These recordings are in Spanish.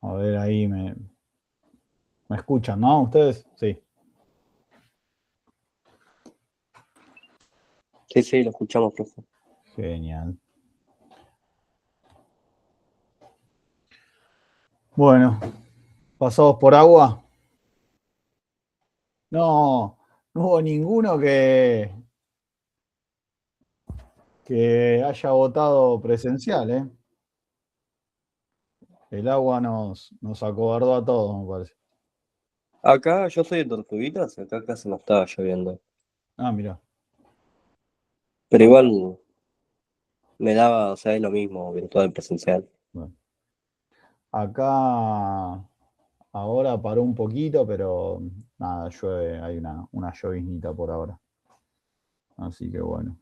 A ver, ahí me escuchan, ¿no? ¿Ustedes? Sí. Sí, lo escuchamos, profe. Genial. Bueno, ¿pasados por agua? No, no hubo ninguno que haya votado presencial, ¿eh? El agua nos acobardó a todos, me parece. Acá yo soy de Tortuguitas, acá casi no estaba lloviendo. Ah, mira. Pero igual me daba, o sea, es lo mismo, virtual presencial. Bueno. Acá ahora paró un poquito, pero nada, llueve, hay una lloviznita por ahora. Así que bueno,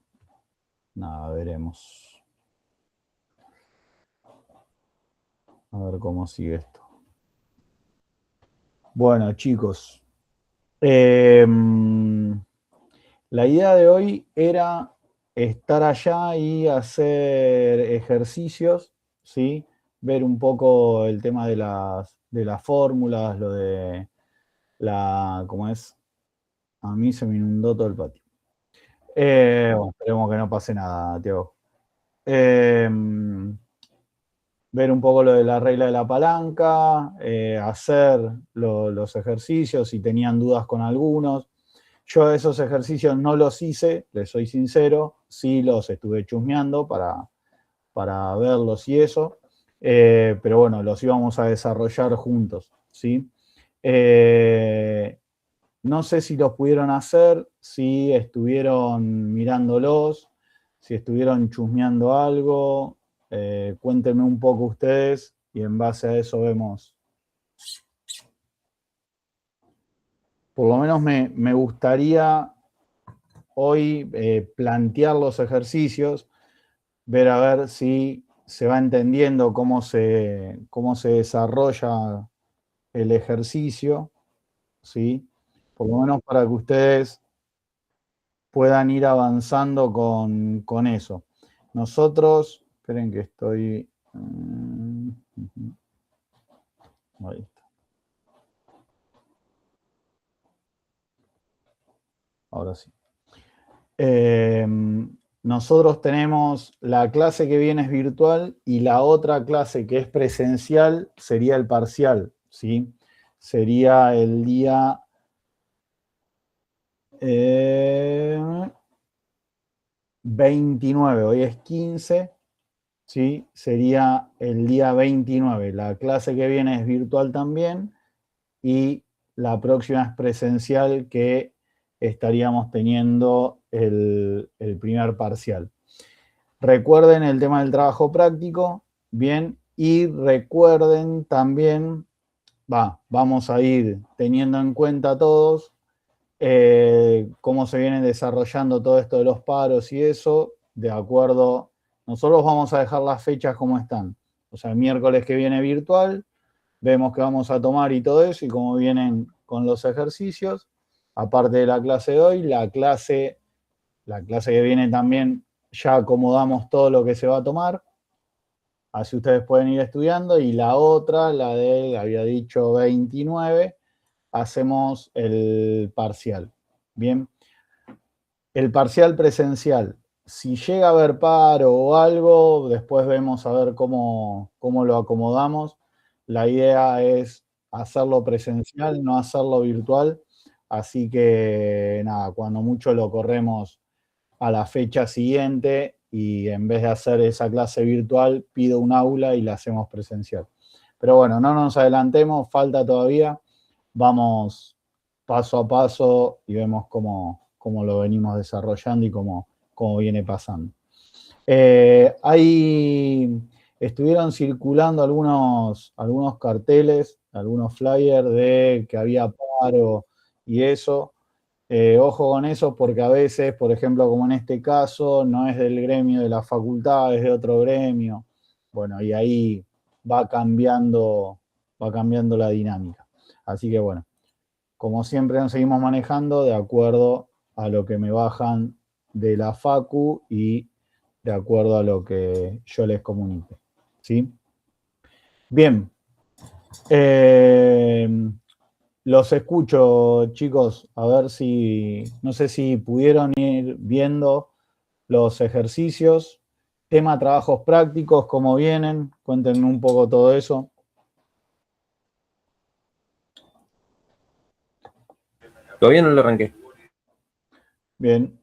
nada, veremos. A ver cómo sigue esto. Bueno, chicos, la idea de hoy era estar allá y hacer ejercicios, ¿sí? Ver un poco el tema de las fórmulas, lo de ¿cómo es? A mí se me inundó todo el patio. Bueno, esperemos que no pase nada, Tiago. Eh, ver un poco lo de la regla de la palanca, hacer los ejercicios, si tenían dudas con algunos. Yo esos ejercicios no los hice, les soy sincero, sí los estuve chusmeando para verlos y eso, pero bueno, los íbamos a desarrollar juntos, ¿sí? No sé si los pudieron hacer, si estuvieron mirándolos, si estuvieron chusmeando algo. Cuéntenme un poco ustedes y en base a eso vemos. Por lo menos me gustaría hoy plantear los ejercicios, ver a ver si se va entendiendo cómo se desarrolla el ejercicio, ¿sí? Por lo menos para que ustedes puedan ir avanzando con eso. Nosotros, esperen que estoy... Ahí está. Ahora sí. Nosotros tenemos la clase que viene es virtual y la otra clase que es presencial sería el parcial, ¿sí? Sería el día 29, hoy es 15, ¿sí? Sería el día 29. La clase que viene es virtual también y la próxima es presencial que estaríamos teniendo el primer parcial. Recuerden el tema del trabajo práctico, bien, y recuerden también, vamos a ir teniendo en cuenta todos cómo se viene desarrollando todo esto de los paros y eso, de acuerdo, nosotros vamos a dejar las fechas como están. O sea, el miércoles que viene virtual, vemos que vamos a tomar y todo eso, y cómo vienen con los ejercicios. Aparte de la clase de hoy, la clase que viene también ya acomodamos todo lo que se va a tomar. Así ustedes pueden ir estudiando. Y la otra, la de, había dicho 29, hacemos el parcial. Bien. El parcial presencial. Si llega a haber paro o algo, después vemos a ver cómo lo acomodamos. La idea es hacerlo presencial, no hacerlo virtual. Así que nada, cuando mucho lo corremos a la fecha siguiente y en vez de hacer esa clase virtual, pido un aula y la hacemos presencial. Pero bueno, no nos adelantemos, falta todavía. Vamos paso a paso y vemos cómo lo venimos desarrollando y cómo viene pasando. Estuvieron circulando algunos carteles, algunos flyers de que había paro y eso. Ojo con eso porque a veces, por ejemplo, como en este caso, no es del gremio de la facultad, es de otro gremio. Bueno, y ahí va cambiando la dinámica. Así que bueno, como siempre nos seguimos manejando de acuerdo a lo que me bajan de la facu y de acuerdo a lo que yo les comunique. ¿Sí? Bien. Los escucho, chicos, a ver si, no sé si pudieron ir viendo los ejercicios, tema trabajos prácticos, cómo vienen, cuéntenme un poco todo eso. Todavía no lo arranqué. Bien,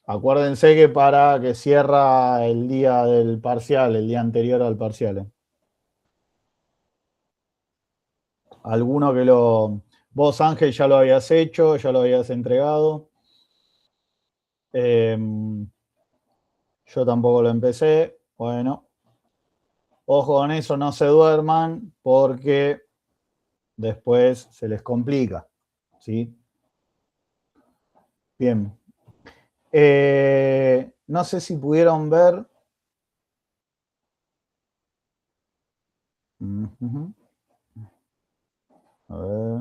acuérdense que para que cierra el día del parcial, el día anterior al parcial. Alguno que lo... Vos, Ángel, ya lo habías hecho, ya lo habías entregado. Yo tampoco lo empecé. Bueno, ojo con eso, no se duerman porque después se les complica. ¿Sí? Bien. No sé si pudieron ver. A ver.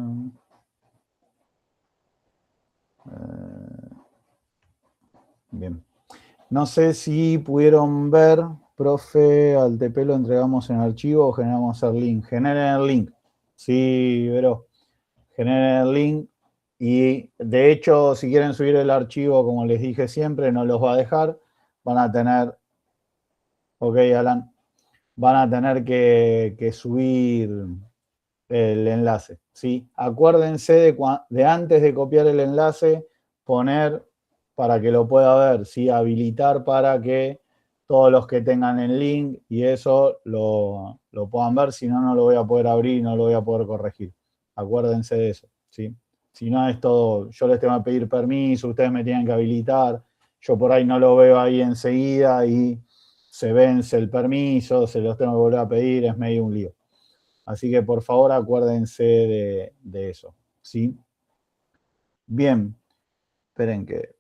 Bien. No sé si pudieron ver, profe, al TP lo entregamos en archivo o generamos el link. Generen el link. Sí, pero generen el link. Y de hecho, si quieren subir el archivo, como les dije siempre, no los va a dejar. Van a tener, ok, Alan, van a tener que subir el enlace. ¿Sí? Acuérdense de antes de copiar el enlace, poner para que lo pueda ver, ¿sí? Habilitar para que todos los que tengan el link y eso lo puedan ver, si no, no lo voy a poder abrir y no lo voy a poder corregir. Acuérdense de eso, ¿sí? Si no es todo, yo les tengo que pedir permiso, ustedes me tienen que habilitar, yo por ahí no lo veo ahí enseguida y se vence el permiso, se los tengo que volver a pedir, es medio un lío. Así que por favor acuérdense de eso, ¿sí? Bien, esperen que...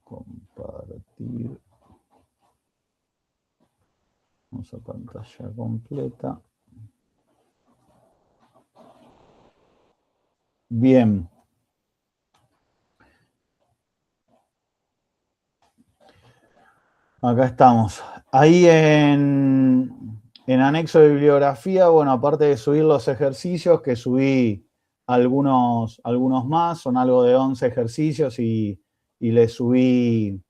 Compartir. Vamos a pantalla completa. Bien. Acá estamos. Ahí en anexo de bibliografía, bueno, aparte de subir los ejercicios, que subí algunos más, son algo de 11 ejercicios y le subí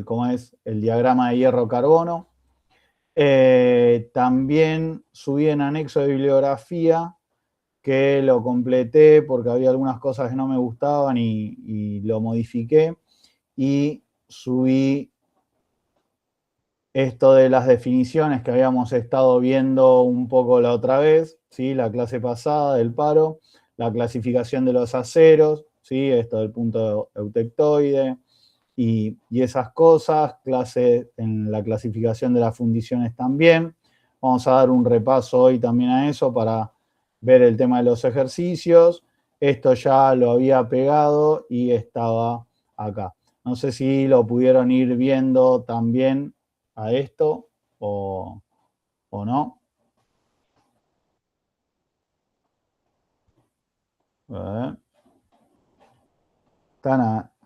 ¿cómo es? El diagrama de hierro-carbono. También subí en anexo de bibliografía, que lo completé porque había algunas cosas que no me gustaban y lo modifiqué. Y subí esto de las definiciones que habíamos estado viendo un poco la otra vez, ¿sí? La clase pasada del paro, la clasificación de los aceros, ¿sí? Esto del punto eutectoide y esas cosas, clase en la clasificación de las fundiciones también. Vamos a dar un repaso hoy también a eso para ver el tema de los ejercicios. Esto ya lo había pegado y estaba acá. No sé si lo pudieron ir viendo también a esto o no.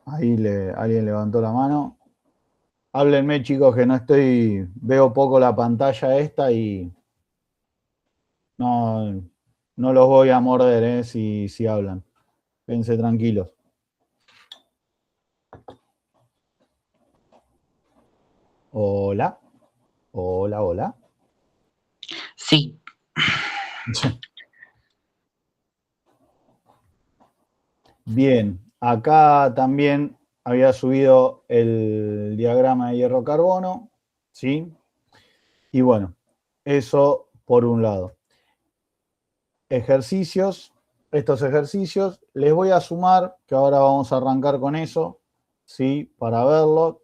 Ahí alguien levantó la mano. Háblenme, chicos, que no estoy, veo poco la pantalla esta y no, no los voy a morder, si hablan. Quédense tranquilos. Hola, hola, hola. Sí. Bien, acá también había subido el diagrama de hierro-carbono, ¿sí? Y bueno, eso por un lado. Ejercicios, estos ejercicios, les voy a sumar, que ahora vamos a arrancar con eso, ¿sí? Para verlo.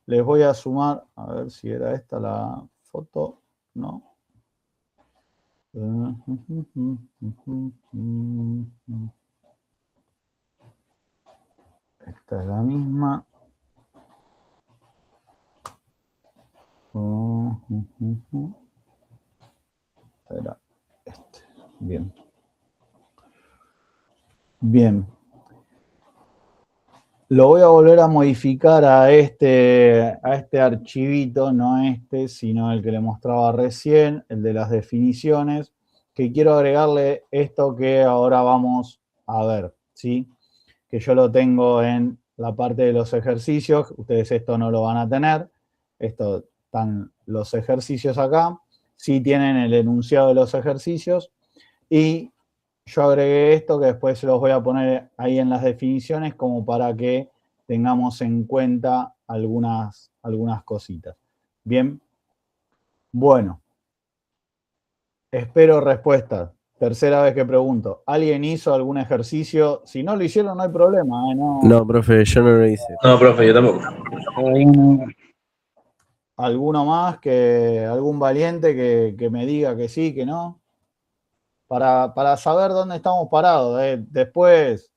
Les voy a sumar, a ver si era esta la foto, no. Esta es la misma. Era este. Bien. Bien. Lo voy a volver a modificar a este archivito, no sino el que le mostraba recién, el de las definiciones, que quiero agregarle esto que ahora vamos a ver, ¿sí? Que yo lo tengo en la parte de los ejercicios, ustedes esto no lo van a tener, esto están los ejercicios acá, sí tienen el enunciado de los ejercicios, y yo agregué esto que después se los voy a poner ahí en las definiciones como para que tengamos en cuenta algunas cositas. Bien, bueno, espero respuestas. Tercera vez que pregunto. ¿Alguien hizo algún ejercicio? Si no lo hicieron, no hay problema. No, profe, yo no lo hice. No, profe, yo tampoco. ¿Alguno más? ¿Algún valiente que me diga que sí, que no? Para saber dónde estamos parados. Después,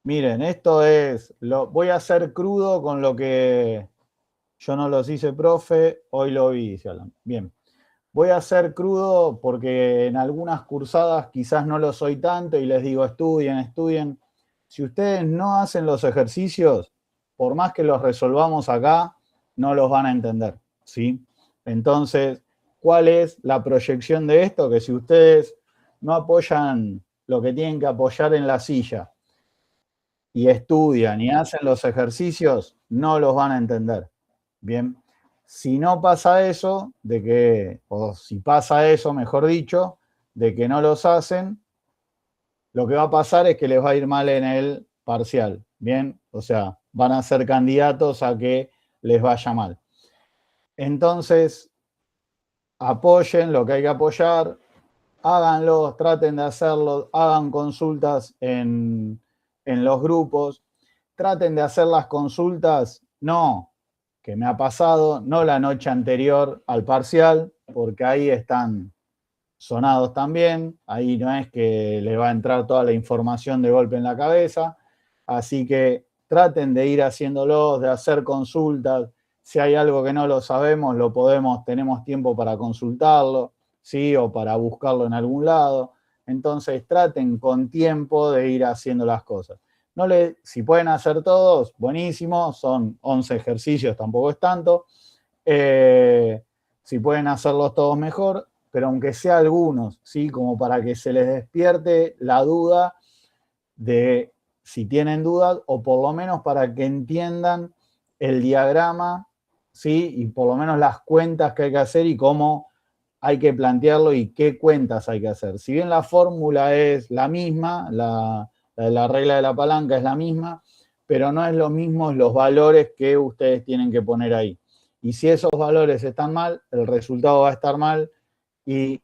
miren, esto es, voy a hacer crudo con lo que yo no los hice, profe, hoy lo vi, dice Alan. Bien, voy a hacer crudo porque en algunas cursadas quizás no lo soy tanto y les digo estudien, estudien. Si ustedes no hacen los ejercicios, por más que los resolvamos acá, no los van a entender, ¿sí? Entonces, ¿cuál es la proyección de esto? Que si ustedes no apoyan lo que tienen que apoyar en la silla y estudian y hacen los ejercicios, no los van a entender. Bien, si no pasa eso, o si pasa eso, mejor dicho, de que no los hacen, lo que va a pasar es que les va a ir mal en el parcial. Bien, o sea, van a ser candidatos a que les vaya mal. Entonces, apoyen lo que hay que apoyar, háganlo, traten de hacerlo, hagan consultas en los grupos, traten de hacer las consultas, no, que me ha pasado, no la noche anterior al parcial, porque ahí están sonados también, ahí no es que le va a entrar toda la información de golpe en la cabeza, así que traten de ir haciéndolos, de hacer consultas, si hay algo que no lo sabemos, tenemos tiempo para consultarlo, ¿sí? O para buscarlo en algún lado, entonces traten con tiempo de ir haciendo las cosas. Si pueden hacer todos, buenísimo, son 11 ejercicios, tampoco es tanto. Si pueden hacerlos todos mejor, pero aunque sea algunos, ¿sí? Como para que se les despierte la duda de si tienen dudas, o por lo menos para que entiendan el diagrama, ¿sí? Y por lo menos las cuentas que hay que hacer y cómo hay que plantearlo y qué cuentas hay que hacer. Si bien la fórmula es la misma, la regla de la palanca es la misma, pero no es lo mismo los valores que ustedes tienen que poner ahí. Y si esos valores están mal, el resultado va a estar mal y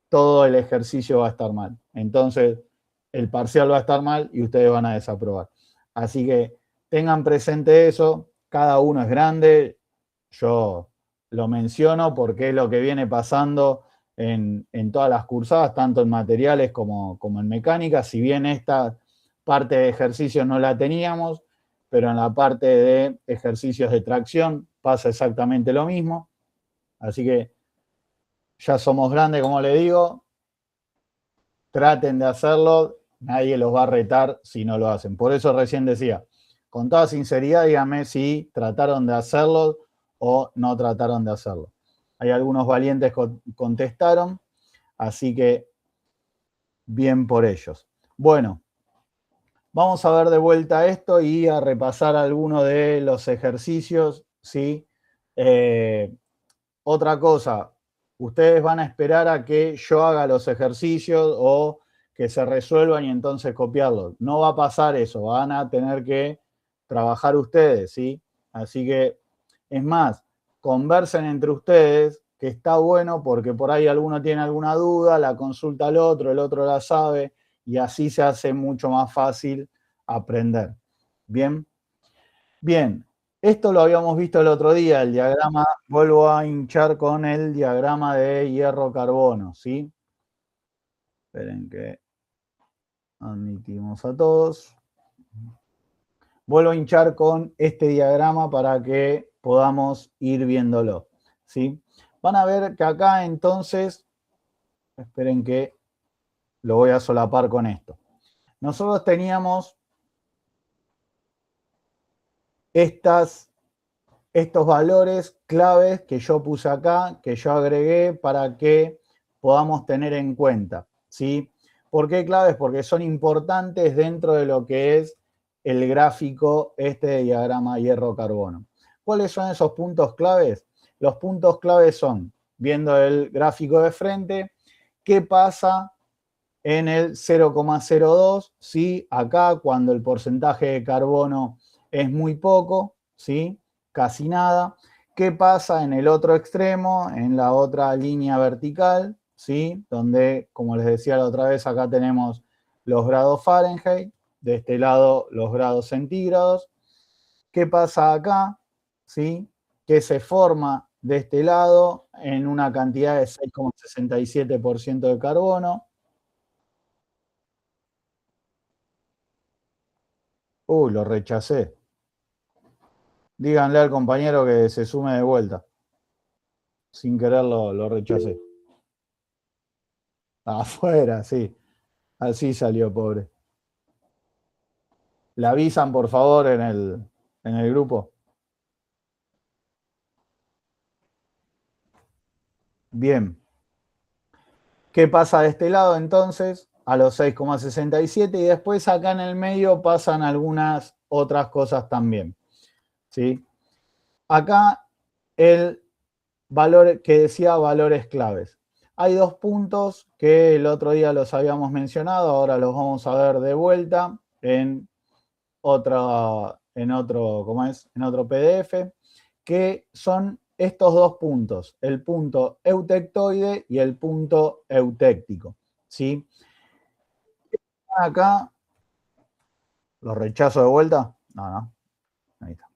todo el ejercicio va a estar mal. Entonces, el parcial va a estar mal y ustedes van a desaprobar. Así que tengan presente eso, cada uno es grande, yo lo menciono porque es lo que viene pasando en todas las cursadas, tanto en materiales como en mecánica, si bien esta parte de ejercicios no la teníamos, pero en la parte de ejercicios de tracción pasa exactamente lo mismo, así que ya somos grandes, como le digo, traten de hacerlo, nadie los va a retar si no lo hacen. Por eso recién decía, con toda sinceridad, díganme si trataron de hacerlo o no trataron de hacerlo. Hay algunos valientes que contestaron, así que bien por ellos. Bueno, vamos a ver de vuelta esto y a repasar algunos de los ejercicios, ¿sí? Otra cosa, ustedes van a esperar a que yo haga los ejercicios o que se resuelvan y entonces copiarlos. No va a pasar eso, van a tener que trabajar ustedes, ¿sí? Así que, es más, conversen entre ustedes, que está bueno porque por ahí alguno tiene alguna duda, la consulta al otro, el otro la sabe, y así se hace mucho más fácil aprender. ¿Bien? Bien, esto lo habíamos visto el otro día, el diagrama, vuelvo a hinchar con el diagrama de hierro-carbono, ¿sí? Esperen que admitimos a todos. Vuelvo a hinchar con este diagrama para que podamos ir viéndolo, ¿sí? Van a ver que acá entonces, esperen que lo voy a solapar con esto. Nosotros teníamos estos valores claves que yo puse acá, que yo agregué para que podamos tener en cuenta, ¿sí? ¿Por qué claves? Porque son importantes dentro de lo que es el gráfico de diagrama hierro-carbono. ¿Cuáles son esos puntos claves? Los puntos claves son, viendo el gráfico de frente, ¿qué pasa en el 0,02? ¿Sí? Acá, cuando el porcentaje de carbono es muy poco, ¿sí? Casi nada. ¿Qué pasa en el otro extremo, en la otra línea vertical? ¿Sí? Donde, como les decía la otra vez, acá tenemos los grados Fahrenheit, de este lado los grados centígrados. ¿Qué pasa acá? ¿Sí? Que se forma de este lado en una cantidad de 6,67% de carbono. Lo rechacé. Díganle al compañero que se sume de vuelta. Sin querer lo rechacé. Afuera, sí. Así salió, pobre. ¿Le avisan, por favor, en el grupo? Bien. ¿Qué pasa de este lado entonces? A los 6,67 y después acá en el medio pasan algunas otras cosas también. ¿Sí? Acá el valor que decía valores claves. Hay dos puntos que el otro día los habíamos mencionado, ahora los vamos a ver de vuelta en otro PDF, que son estos dos puntos, el punto eutectoide y el punto eutéctico. ¿Sí? Acá, ¿los rechazo de vuelta? No. Ahí está.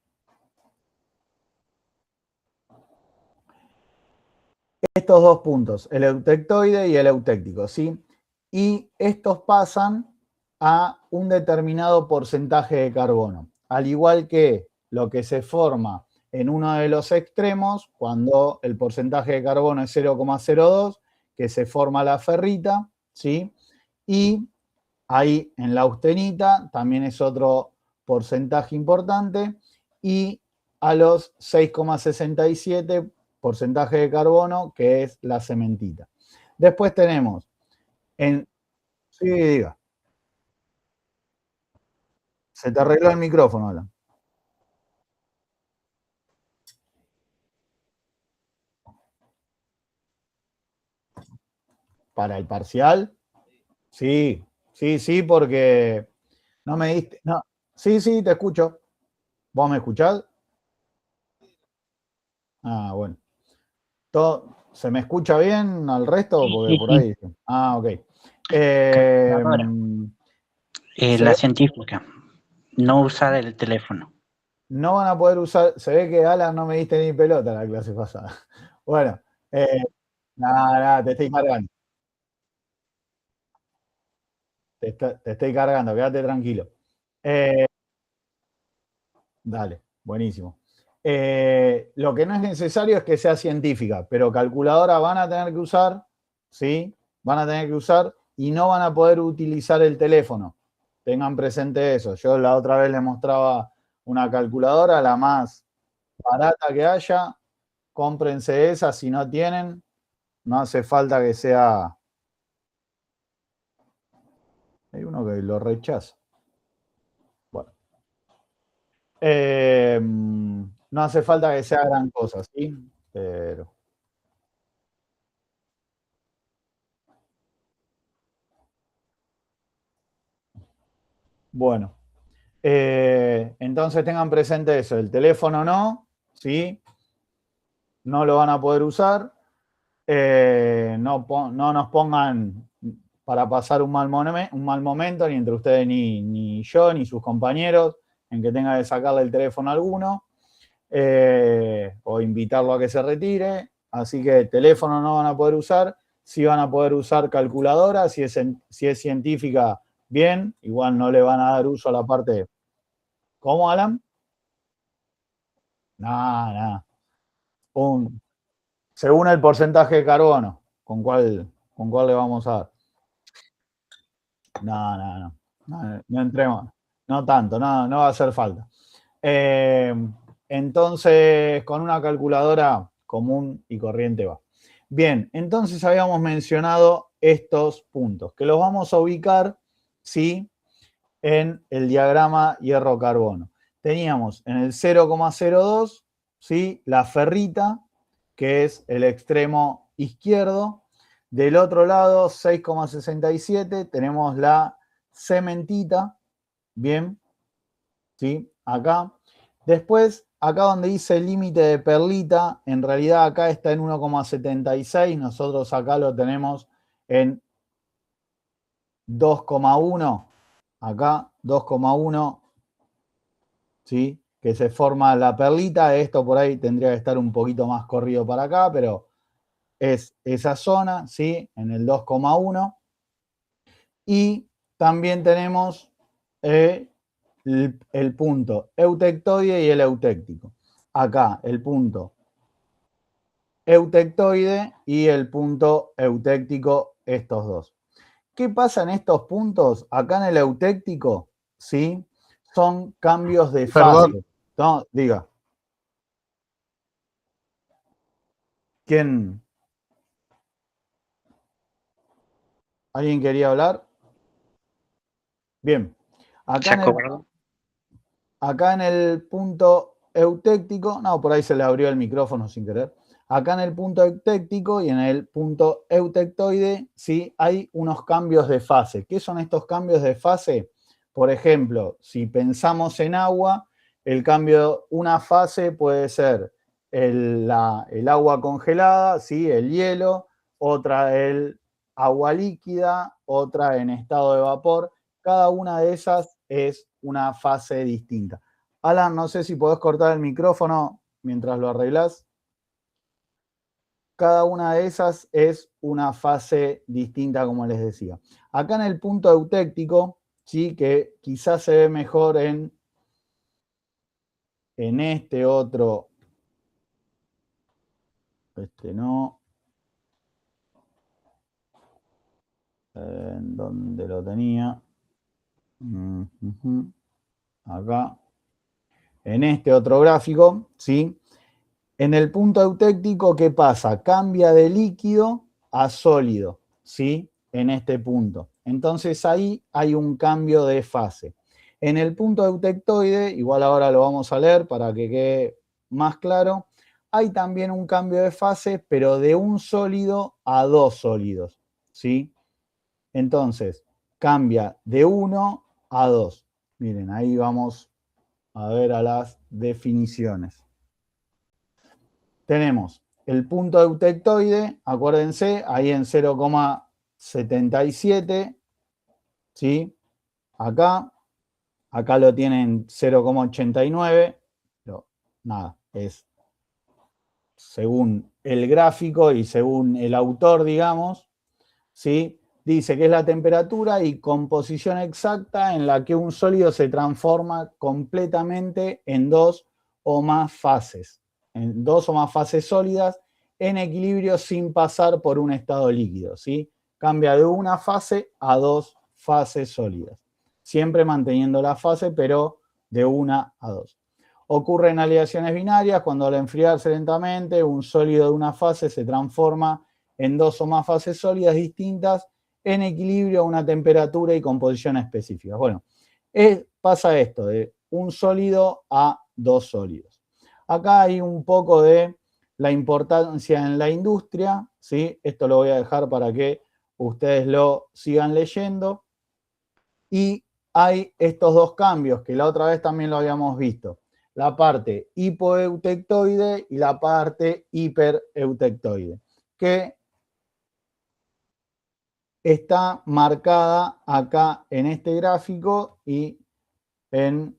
Estos dos puntos, el eutectoide y el eutéctico, ¿sí? Y estos pasan a un determinado porcentaje de carbono, al igual que lo que se forma en uno de los extremos, cuando el porcentaje de carbono es 0,02, que se forma la ferrita, ¿sí? Y ahí en la austenita también es otro porcentaje importante, y a los 6,67 porcentaje de carbono, que es la cementita. Después tenemos Sí, diga. Se te arregló el micrófono, Alan. ¿Para el parcial? Sí, porque no me diste. No. Sí, te escucho. ¿Vos me escuchás? Ah, bueno. ¿Se me escucha bien al resto? Sí, Porque sí, por sí. ahí. Ah, ok. Calculadora. Se La ve- científica. No usar el teléfono. no van a poder usar. Se ve que Alan no me diste ni pelota la clase pasada. Bueno, nada, te estoy cargando. Te estoy cargando, quédate tranquilo. Dale, buenísimo. Lo que no es necesario es que sea científica, pero calculadora van a tener que usar, ¿sí? Van a tener que usar y no van a poder utilizar el teléfono. Tengan presente eso. Yo la otra vez les mostraba una calculadora, la más barata que haya. Cómprense esa si no tienen. No hace falta que sea. Hay uno que lo rechaza. Bueno. No hace falta que sea gran cosa, ¿sí? Pero. Bueno. Entonces tengan presente eso. El teléfono no, ¿sí? No lo van a poder usar. No nos pongan para pasar un mal momento, ni entre ustedes, ni yo, ni sus compañeros, en que tenga que sacarle el teléfono a alguno. O invitarlo a que se retire. Así que teléfono no van a poder usar. Sí van a poder usar calculadora. Si es científica, bien. Igual no le van a dar uso a la parte. ¿Cómo, Alan? Nada. Según el porcentaje de carbono, ¿con cuál le vamos a dar? No entremos. No tanto, no va a hacer falta. Entonces, con una calculadora común y corriente va. Bien, entonces habíamos mencionado estos puntos, que los vamos a ubicar, ¿sí?, en el diagrama hierro-carbono. Teníamos en el 0,02, ¿sí?, la ferrita, que es el extremo izquierdo. Del otro lado, 6,67, tenemos la cementita, bien, ¿sí?, acá. Después, acá donde dice el límite de perlita, en realidad acá está en 1,76, nosotros acá lo tenemos en 2,1, acá 2,1, ¿sí?, que se forma la perlita. Esto por ahí tendría que estar un poquito más corrido para acá, pero es esa zona, ¿sí?, en el 2,1. Y también tenemos el punto eutectoide y el eutéctico. Acá el punto eutectoide y el punto eutéctico, estos dos. ¿Qué pasa en estos puntos? Acá en el eutéctico, ¿sí?, son cambios de fase. Perdón. No, diga. ¿Quién? ¿Alguien quería hablar? Bien. Acá en el punto eutéctico, no, por ahí se le abrió el micrófono sin querer. Acá en el punto eutéctico y en el punto eutectoide, sí, hay unos cambios de fase. ¿Qué son estos cambios de fase? Por ejemplo, si pensamos en agua, el cambio, una fase puede ser el agua congelada, ¿sí?, el hielo, otra el agua líquida, otra en estado de vapor. Cada una de esas es una fase distinta. Alan, no sé si podés cortar el micrófono mientras lo arreglás. Cada una de esas es una fase distinta, como les decía. Acá en el punto eutéctico, ¿sí?, que quizás se ve mejor en este otro. Este no. ¿En dónde lo tenía? Acá. En este otro gráfico, ¿sí? En el punto eutéctico, ¿qué pasa? Cambia de líquido a sólido, ¿sí?, en este punto. Entonces ahí hay un cambio de fase. En el punto eutectoide, igual ahora lo vamos a leer para que quede más claro, hay también un cambio de fase, pero de un sólido a dos sólidos, ¿sí? Entonces, cambia de 1 a 2. Miren, ahí vamos a ver a las definiciones. Tenemos el punto eutectoide, acuérdense, ahí en 0,77, ¿sí? Acá lo tienen 0,89, pero nada, es según el gráfico y según el autor, digamos, ¿sí? Dice que es la temperatura y composición exacta en la que un sólido se transforma completamente en dos o más fases sólidas en equilibrio sin pasar por un estado líquido, ¿sí? Cambia de una fase a dos fases sólidas, siempre manteniendo la fase, pero de una a dos. Ocurre en aleaciones binarias, cuando al enfriarse lentamente un sólido de una fase se transforma en dos o más fases sólidas distintas en equilibrio a una temperatura y composición específicas. Bueno, pasa esto, de un sólido a dos sólidos. Acá hay un poco de la importancia en la industria, ¿sí? Esto lo voy a dejar para que ustedes lo sigan leyendo. Y hay estos dos cambios que la otra vez también lo habíamos visto. La parte hipoeutectoide y la parte hipereutectoide, que está marcada acá en este gráfico y en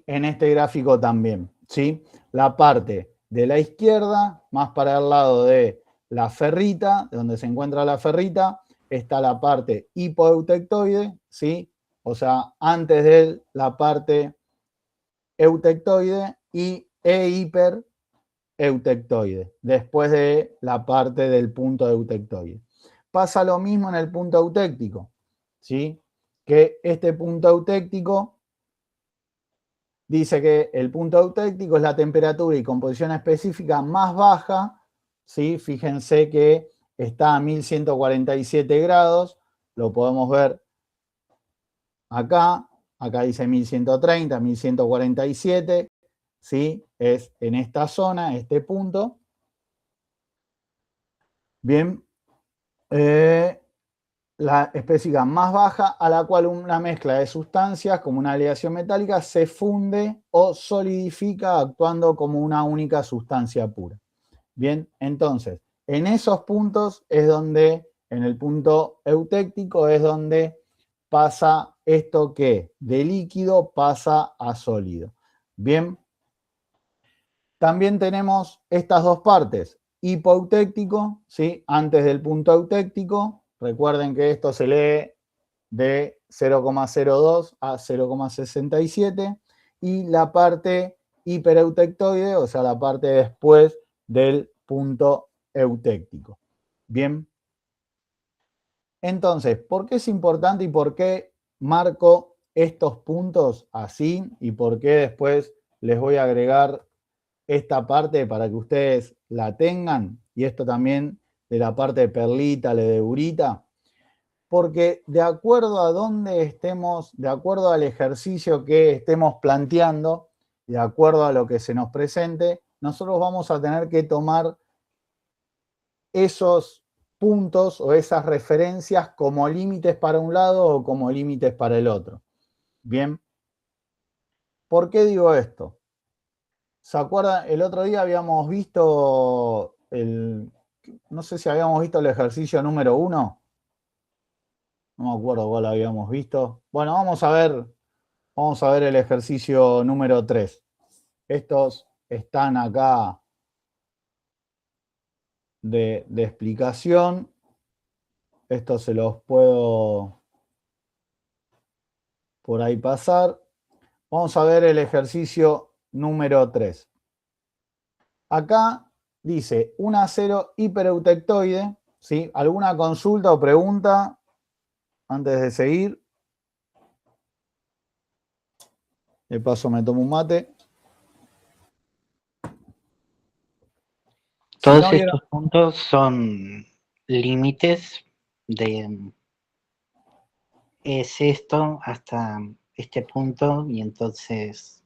este gráfico también, ¿sí? La parte de la izquierda, más para el lado de la ferrita, donde se encuentra la ferrita, está la parte hipoeutectoide, ¿sí? O sea, antes de la parte eutectoide y hipereutectoide, después de la parte del punto eutectoide. Pasa lo mismo en el punto eutéctico, ¿sí? que este punto eutéctico dice que el punto eutéctico es la temperatura y composición específica más baja, ¿sí? Fíjense que está a 1147 grados, lo podemos ver acá dice 1130, 1147, ¿sí? Es en esta zona, este punto. Bien, la específica más baja a la cual una mezcla de sustancias como una aleación metálica se funde o solidifica actuando como una única sustancia pura. Bien, entonces, en esos puntos es donde, en el punto eutéctico es donde pasa esto que de líquido pasa a sólido. Bien, también tenemos estas dos partes, hipoeutéctico, ¿sí? Antes del punto eutéctico, recuerden que esto se lee de 0,02 a 0,67 y la parte hipereutectoide, o sea, la parte después del punto eutéctico. Bien. Entonces, ¿por qué es importante y por qué marco estos puntos así y por qué después les voy a agregar esta parte para que ustedes la tengan? Y esto también de la parte de perlita, ledeurita. Porque de acuerdo a dónde estemos, de acuerdo al ejercicio que estemos planteando, de acuerdo a lo que se nos presente, nosotros vamos a tener que tomar esos puntos o esas referencias como límites para un lado o como límites para el otro. Bien. ¿Por qué digo esto? ¿Se acuerdan? El otro día habíamos visto no sé si habíamos visto el ejercicio número 1. No me acuerdo cuál habíamos visto. Bueno, vamos a ver el ejercicio número 3. Estos están acá de explicación. Estos se los puedo por ahí pasar. Vamos a ver el ejercicio número 3. Acá dice un acero hipereutectoide, ¿sí? ¿Alguna consulta o pregunta antes de seguir? De paso me tomo un mate. Todos no vieron- estos puntos son límites de es esto hasta este punto y entonces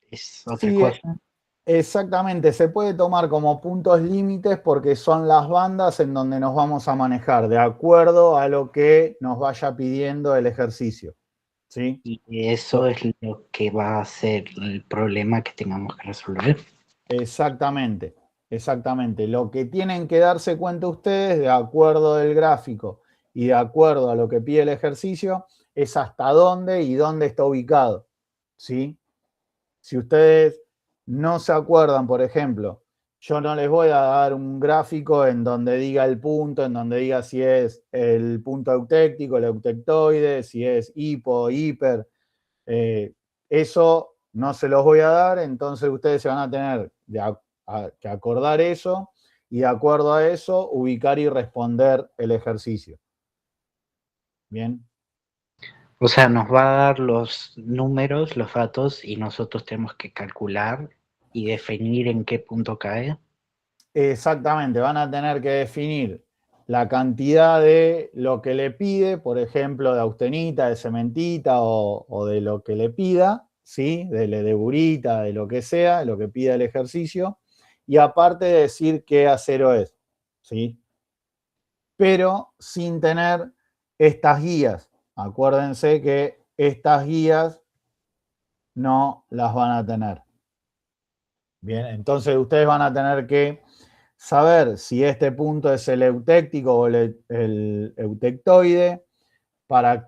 es otra Sí, cosa. exactamente. Se puede tomar como puntos límites porque son las bandas en donde nos vamos a manejar de acuerdo a lo que nos vaya pidiendo el ejercicio. ¿Sí? Y eso es lo que va a ser el problema que tengamos que resolver. Exactamente, exactamente. Lo que tienen que darse cuenta ustedes, de acuerdo al gráfico y de acuerdo a lo que pide el ejercicio, es hasta dónde y dónde está ubicado. ¿Sí? Si ustedes no se acuerdan, por ejemplo, yo no les voy a dar un gráfico en donde diga el punto, en donde diga si es el punto eutéctico, el eutectoide, si es hipo, hiper. Eso no se los voy a dar, entonces ustedes se van a tener que acordar eso y de acuerdo a eso ubicar y responder el ejercicio. Bien. O sea, nos va a dar los números, los datos, y nosotros tenemos que calcular y definir en qué punto cae. Exactamente, van a tener que definir la cantidad de lo que le pide, por ejemplo, de austenita, de cementita o de lo que le pida, ¿sí? De ledeburita, de lo que sea, lo que pida el ejercicio, y aparte decir qué acero es, ¿sí? Pero sin tener estas guías. Acuérdense que estas guías no las van a tener. Bien, entonces ustedes van a tener que saber si este punto es el eutéctico o el eutectoide, para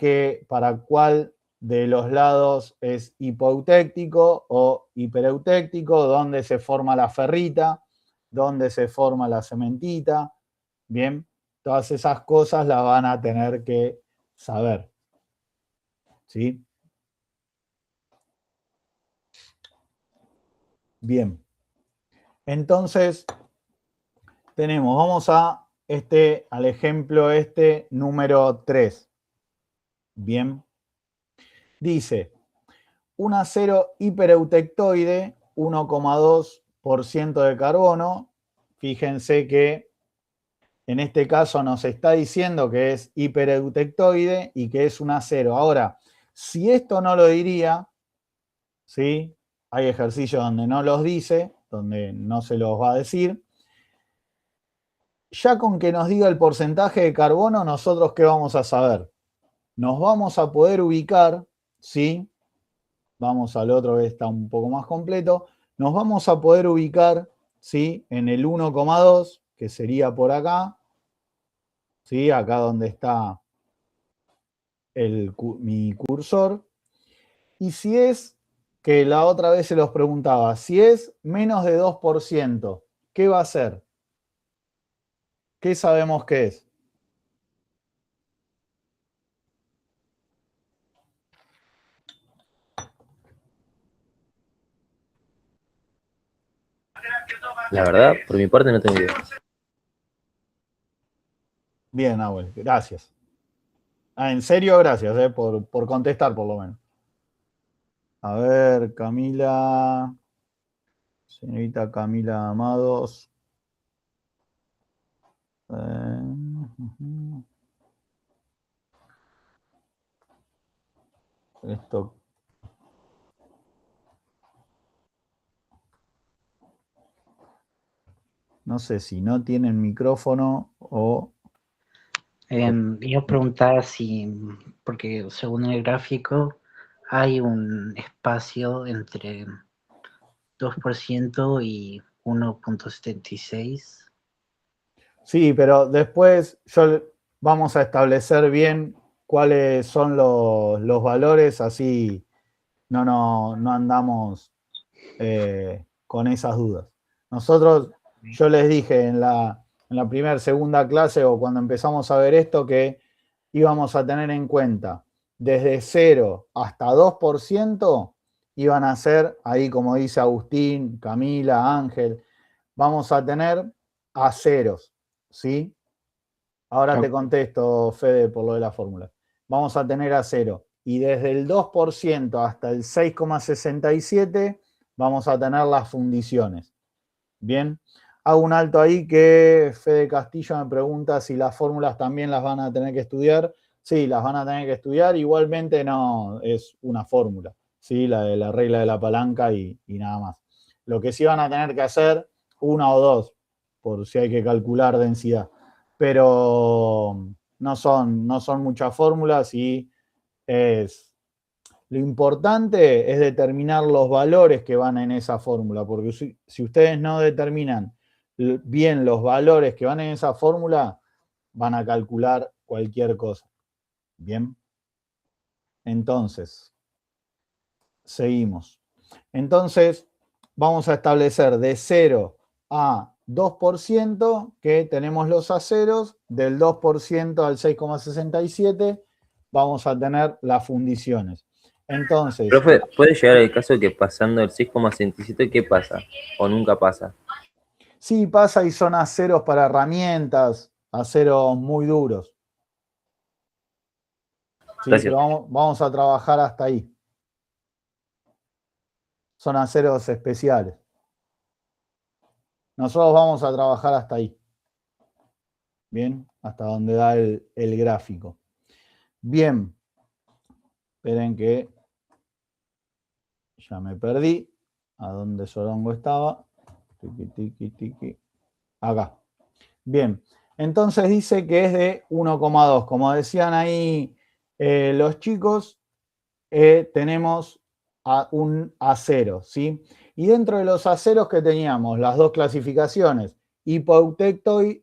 cuál de los lados es hipoeutéctico o hipereutéctico, dónde se forma la ferrita, dónde se forma la cementita. Bien, todas esas cosas las van a tener que saber. ¿Sí? Bien. Entonces, vamos al ejemplo número 3. Bien. Dice, un acero hipereutectoide, 1,2% de carbono. Fíjense que en este caso nos está diciendo que es hipereutectoide y que es un acero. Ahora, si esto no lo diría, ¿sí? Hay ejercicios donde no los dice, donde no se los va a decir. Ya con que nos diga el porcentaje de carbono, nosotros ¿qué vamos a saber? Nos vamos a poder ubicar, ¿sí? Vamos al otro que está un poco más completo. Nos vamos a poder ubicar, ¿sí? En el 1,2, que sería por acá, ¿sí? Acá donde está mi cursor. Y si es, que la otra vez se los preguntaba, si es menos de 2%, ¿qué va a ser? ¿Qué sabemos que es? La verdad, por mi parte no tengo idea. Bien, Nahuel, gracias. En serio, gracias por contestar por lo menos. A ver, Camila, señorita Camila Amados. Esto. No sé si no tienen micrófono o... Yo preguntaba si, porque según el gráfico hay un espacio entre 2% y 1,76. Sí, pero después vamos a establecer bien cuáles son los valores, así no andamos con esas dudas. Nosotros, yo les dije en la primera, segunda clase o cuando empezamos a ver esto que íbamos a tener en cuenta desde 0 hasta 2% iban a ser, ahí como dice Agustín, Camila, Ángel, vamos a tener a ceros, ¿sí? Ahora te contesto, Fede, por lo de la fórmula. Vamos a tener a 0. Y desde el 2% hasta el 6,67 vamos a tener las fundiciones. Bien. Hago un alto ahí que Fede Castillo me pregunta si las fórmulas también las van a tener que estudiar. Sí, las van a tener que estudiar. Igualmente no es una fórmula, ¿sí? La de la regla de la palanca y nada más. Lo que sí van a tener que hacer, una o dos, por si hay que calcular densidad. Pero no son muchas fórmulas y lo importante es determinar los valores que van en esa fórmula, porque si ustedes no determinan bien los valores que van en esa fórmula, van a calcular cualquier cosa. Bien. Entonces, seguimos. Entonces, vamos a establecer de 0 a 2% que tenemos los aceros, del 2% al 6,67 vamos a tener las fundiciones. Entonces... Profe, ¿puede llegar el caso que pasando el 6,67 qué pasa? ¿O nunca pasa? Sí, pasa y son aceros para herramientas, aceros muy duros. Sí, Gracias. pero vamos a trabajar hasta ahí. Son aceros especiales. Nosotros vamos a trabajar hasta ahí. Bien, hasta donde da el gráfico. Bien. Esperen que ya me perdí. ¿A dónde Sorongo estaba? Tiki, tiki, tiki. Acá. Bien. Entonces dice que es de 1,2. Como decían ahí los chicos, tenemos un acero, ¿sí? Y dentro de los aceros que teníamos, las dos clasificaciones, hipoeutectoide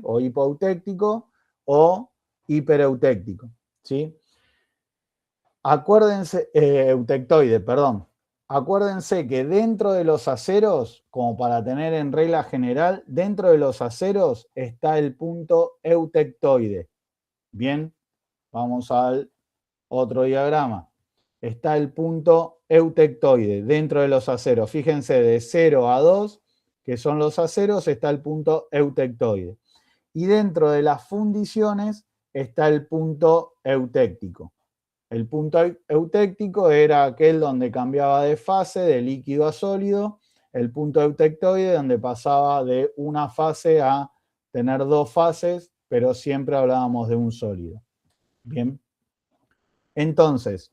o hipoeutéctico o hipereutéctico, ¿sí? Acuérdense, eutectoide, perdón. Acuérdense que dentro de los aceros, como para tener en regla general, dentro de los aceros está el punto eutectoide. Bien, vamos al otro diagrama. Está el punto eutectoide dentro de los aceros. Fíjense, de 0 a 2, que son los aceros, está el punto eutectoide. Y dentro de las fundiciones está el punto eutéctico. El punto eutéctico era aquel donde cambiaba de fase, de líquido a sólido. El punto eutectoide donde pasaba de una fase a tener dos fases, pero siempre hablábamos de un sólido. Bien. Entonces,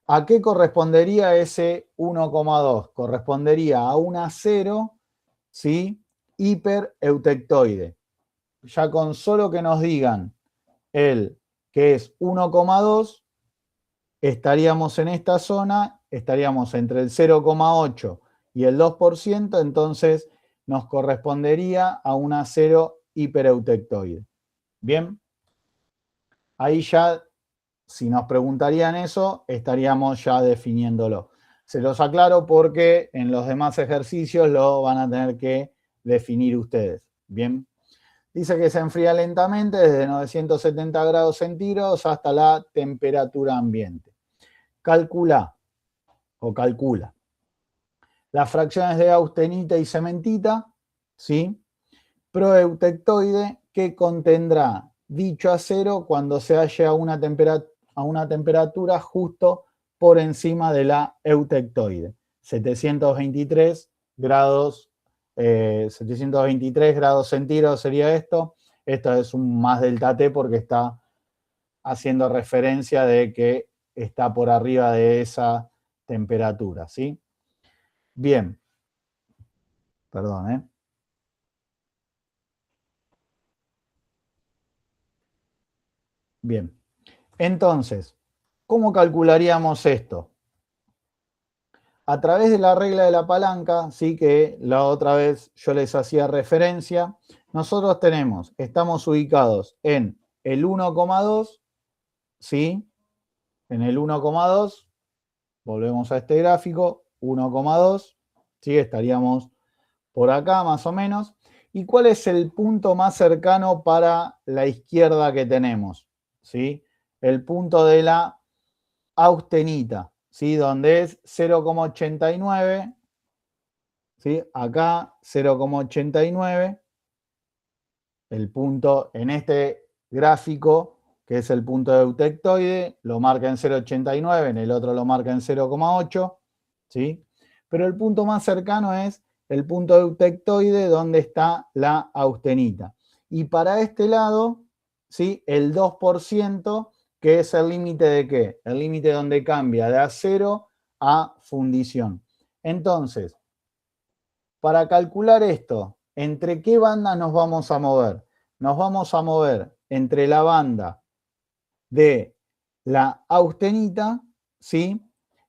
¿a qué correspondería ese 1,2? Correspondería a un acero, ¿sí? Hipereutectoide. Ya con solo que nos digan el que es 1,2, estaríamos en esta zona, estaríamos entre el 0,8 y el 2%, entonces nos correspondería a un acero hipereutectoide. Bien, ahí ya, si nos preguntarían eso, estaríamos ya definiéndolo. Se los aclaro porque en los demás ejercicios lo van a tener que definir ustedes. Bien. Dice que se enfría lentamente desde 970 grados centígrados hasta la temperatura ambiente. Calcula las fracciones de austenita y cementita, ¿sí? Proeutectoide que contendrá dicho acero cuando se halle a una temperatura justo por encima de la eutectoide. 723 grados centígrados sería esto. Esto es un más delta T porque está haciendo referencia de que está por arriba de esa temperatura, ¿sí? Bien. Perdón, ¿eh? Bien. Entonces, ¿cómo calcularíamos esto? A través de la regla de la palanca, sí, que la otra vez yo les hacía referencia, nosotros estamos ubicados en el 1,2, ¿sí? En el 1,2, volvemos a este gráfico, 1,2, ¿sí? Estaríamos por acá más o menos. ¿Y cuál es el punto más cercano para la izquierda que tenemos? ¿Sí? El punto de la austenita, ¿sí? Donde es 0,89, ¿sí? Acá 0,89, el punto en este gráfico, que es el punto de eutectoide, lo marca en 0,89, en el otro lo marca en 0,8, ¿sí? Pero el punto más cercano es el punto eutectoide donde está la austenita. Y para este lado, ¿sí? El 2%, que es el límite de ¿qué? El límite donde cambia de acero a fundición. Entonces, para calcular esto, ¿entre qué bandas nos vamos a mover? Nos vamos a mover entre la banda de la austenita, ¿sí?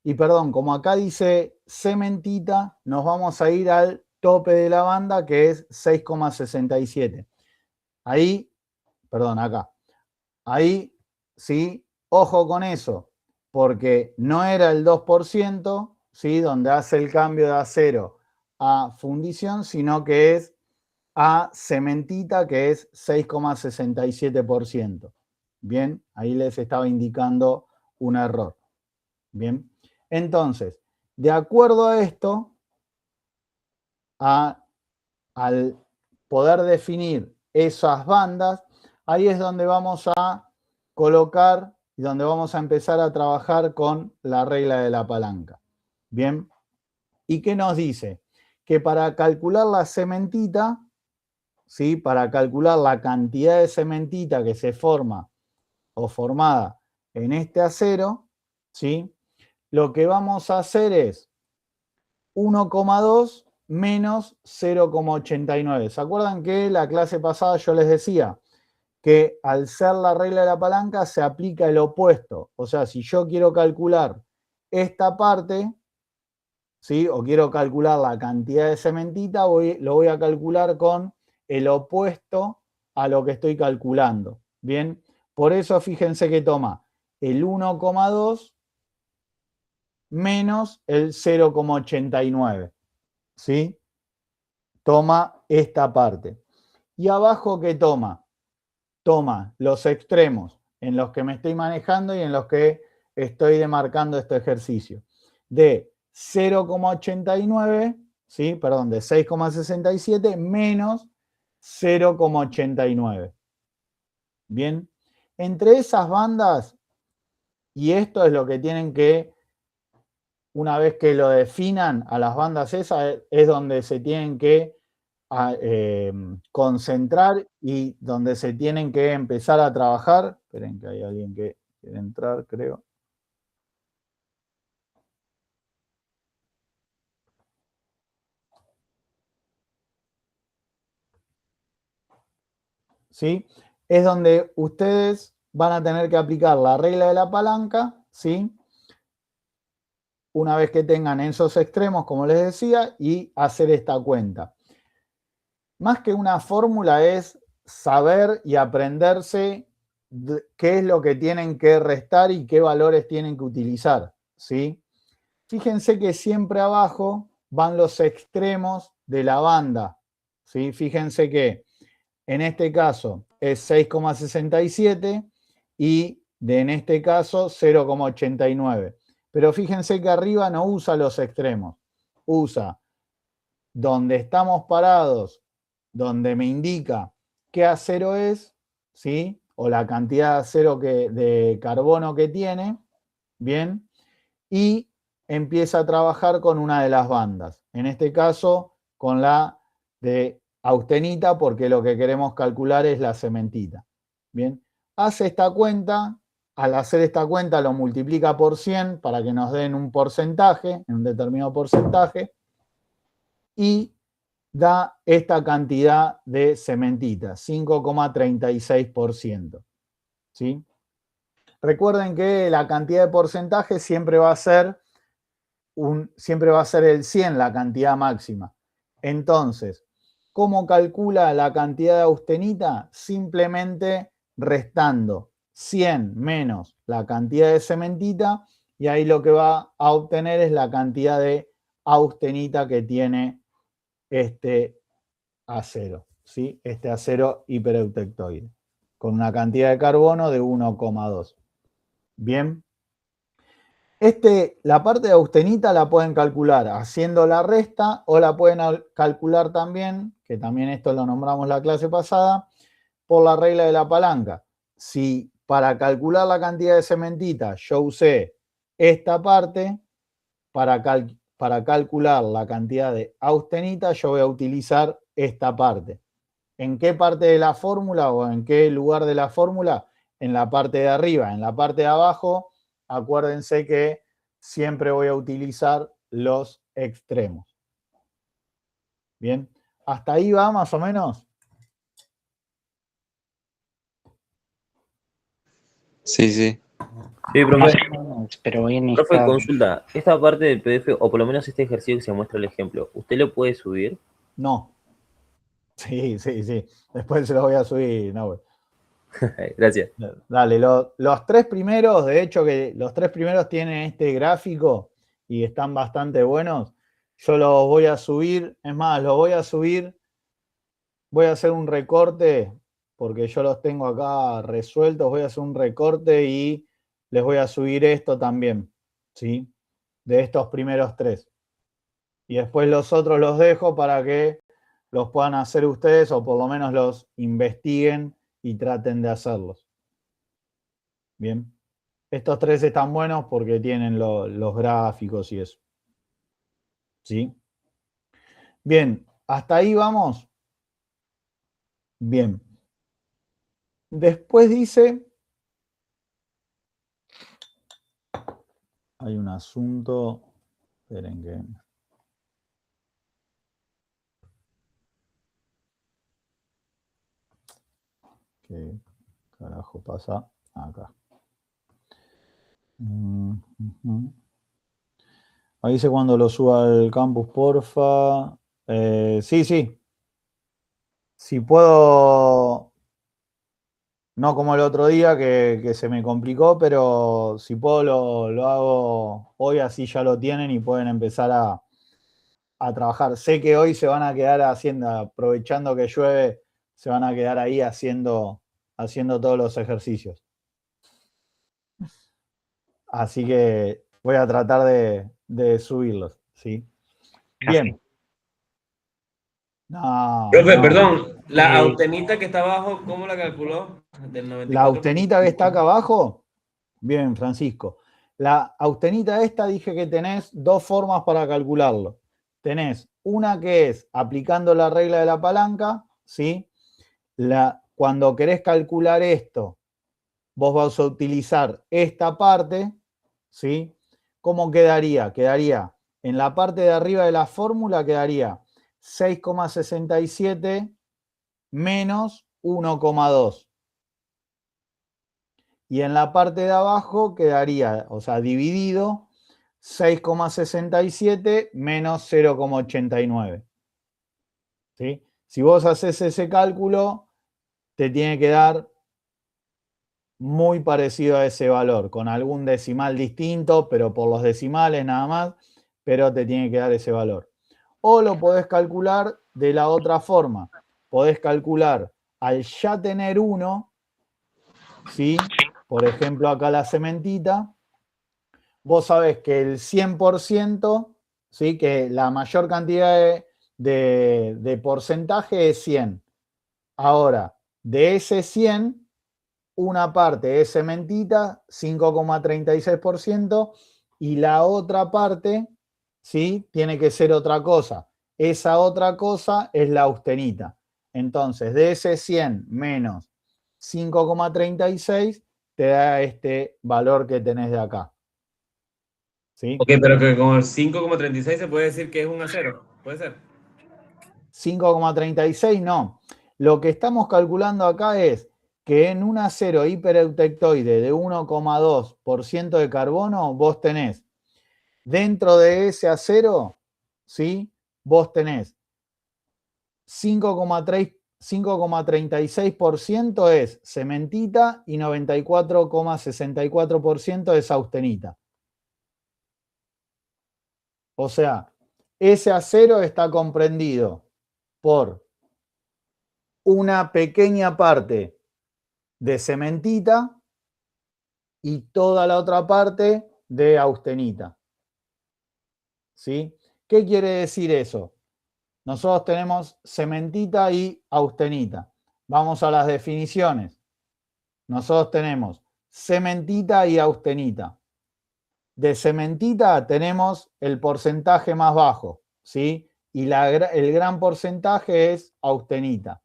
Y perdón, como acá dice cementita, nos vamos a ir al tope de la banda que es 6,67. Ahí, perdón, acá. Ahí, sí, ojo con eso, porque no era el 2%, ¿sí? Donde hace el cambio de acero a fundición, sino que es a cementita, que es 6,67%. Bien, ahí les estaba indicando un error. Bien, entonces, de acuerdo a esto, al poder definir esas bandas, ahí es donde vamos a colocar y donde vamos a empezar a trabajar con la regla de la palanca. Bien, ¿y qué nos dice? Que para calcular la cementita, ¿sí? Para calcular la cantidad de cementita que se forma o formada en este acero, ¿sí? Lo que vamos a hacer es 1,2 menos 0,89. ¿Se acuerdan que la clase pasada yo les decía que al ser la regla de la palanca se aplica el opuesto? O sea, si yo quiero calcular esta parte, ¿sí? O quiero calcular la cantidad de cementita, lo voy a calcular con el opuesto a lo que estoy calculando. Bien, por eso fíjense que toma el 1,2 menos el 0,89. ¿Sí? Toma esta parte. ¿Y abajo qué toma? Toma los extremos en los que me estoy manejando y en los que estoy demarcando este ejercicio. De 0,89, ¿sí? Perdón, de 6,67 menos 0,89. Bien, Entre esas bandas, y esto es lo que tienen que, una vez que lo definan a las bandas esas, es donde se tienen que concentrar y donde se tienen que empezar a trabajar. Esperen que hay alguien que quiere entrar, creo. ¿Sí? Es donde ustedes van a tener que aplicar la regla de la palanca, ¿sí? Una vez que tengan esos extremos, como les decía, y hacer esta cuenta. Más que una fórmula es saber y aprenderse qué es lo que tienen que restar y qué valores tienen que utilizar, ¿sí? Fíjense que siempre abajo van los extremos de la banda, ¿sí? Fíjense que en este caso es 6,67 y en este caso 0,89. Pero fíjense que arriba no usa los extremos, usa donde estamos parados, donde me indica qué acero es, ¿sí? O la cantidad de acero de carbono que tiene, ¿bien? Y empieza a trabajar con una de las bandas. En este caso, con la de austenita, porque lo que queremos calcular es la cementita. Bien, hace esta cuenta. Al hacer esta cuenta lo multiplica por 100 para que nos den un porcentaje, un determinado porcentaje, y da esta cantidad de cementita, 5,36%. ¿Sí? Recuerden que la cantidad de porcentaje siempre va a ser el 100, la cantidad máxima. Entonces, ¿cómo calcula la cantidad de austenita? Simplemente restando 100 menos la cantidad de cementita, y ahí lo que va a obtener es la cantidad de austenita que tiene este acero, ¿sí? Este acero hipereutectoide, con una cantidad de carbono de 1,2. Bien. La parte de austenita la pueden calcular haciendo la resta, o la pueden calcular también, que también esto lo nombramos la clase pasada, por la regla de la palanca. Si para calcular la cantidad de cementita yo usé esta parte, para calcular la cantidad de austenita yo voy a utilizar esta parte. ¿En qué parte de la fórmula o en qué lugar de la fórmula? En la parte de arriba. En la parte de abajo, acuérdense que siempre voy a utilizar los extremos. Bien, ¿hasta ahí va más o menos? Sí, sí. Sí, Más profe. o menos, pero bien Profe, está. consulta. Esta parte del PDF, o por lo menos este ejercicio que se muestra el ejemplo, ¿usted lo puede subir? No. Sí. Después se los voy a subir, no. Gracias. Dale, los tres primeros, de hecho que los tres primeros tienen este gráfico y están bastante buenos. Yo los voy a subir, es más, los voy a subir, voy a hacer un recorte, porque yo los tengo acá resueltos, voy a hacer un recorte y les voy a subir esto también, ¿sí? De estos primeros tres. Y después los otros los dejo para que los puedan hacer ustedes, o por lo menos los investiguen y traten de hacerlos. Bien. Estos tres están buenos porque tienen los gráficos y eso. ¿Sí? Bien, ¿hasta ahí vamos? Bien. Después dice, hay un asunto, esperen que... ¿Qué carajo pasa acá? Ahí dice cuando lo suba al campus, porfa. Sí. Si puedo, no como el otro día que se me complicó, pero si puedo lo hago hoy, así ya lo tienen y pueden empezar a trabajar. Sé que hoy se van a quedar haciendo, aprovechando que llueve, se van a quedar ahí haciendo todos los ejercicios. Así que voy a tratar de subirlos, ¿sí? Bien. No, Profe, perdón. La austenita que está abajo, ¿cómo la calculó? Del 94%. La austenita que está acá abajo, bien, Francisco. La austenita esta dije que tenés dos formas para calcularlo. Tenés una que es aplicando la regla de la palanca, ¿sí? Cuando querés calcular esto, vos vas a utilizar esta parte, ¿sí? ¿Cómo quedaría? Quedaría en la parte de arriba de la fórmula, quedaría 6,67 menos 1,2. Y en la parte de abajo quedaría, o sea, dividido, 6,67 menos 0,89. ¿Sí? Si vos haces ese cálculo, te tiene que dar muy parecido a ese valor, con algún decimal distinto, pero por los decimales nada más, pero te tiene que dar ese valor. O lo podés calcular de la otra forma. Podés calcular al ya tener 1, ¿sí? Por ejemplo, acá la cementita, vos sabés que el 100%, ¿sí? Que la mayor cantidad de porcentaje es 100. Ahora, de ese 100, una parte es cementita, 5,36%, y la otra parte, ¿sí? Tiene que ser otra cosa. Esa otra cosa es la austenita. Entonces, de ese 100 menos 5,36 te da este valor que tenés de acá. ¿Sí? Ok, pero que con el 5,36 se puede decir que es un acero. ¿Puede ser? 5,36 no. Lo que estamos calculando acá es que en un acero hipereutectoide de 1,2% de carbono, vos tenés, dentro de ese acero, ¿sí? Vos tenés 5,36% es cementita y 94,64% es austenita. O sea, ese acero está comprendido por una pequeña parte de cementita y toda la otra parte de austenita. ¿Sí? ¿Qué quiere decir eso? Nosotros tenemos cementita y austenita. Vamos a las definiciones. Nosotros tenemos cementita y austenita. De cementita tenemos el porcentaje más bajo, ¿sí? Y el gran porcentaje es austenita.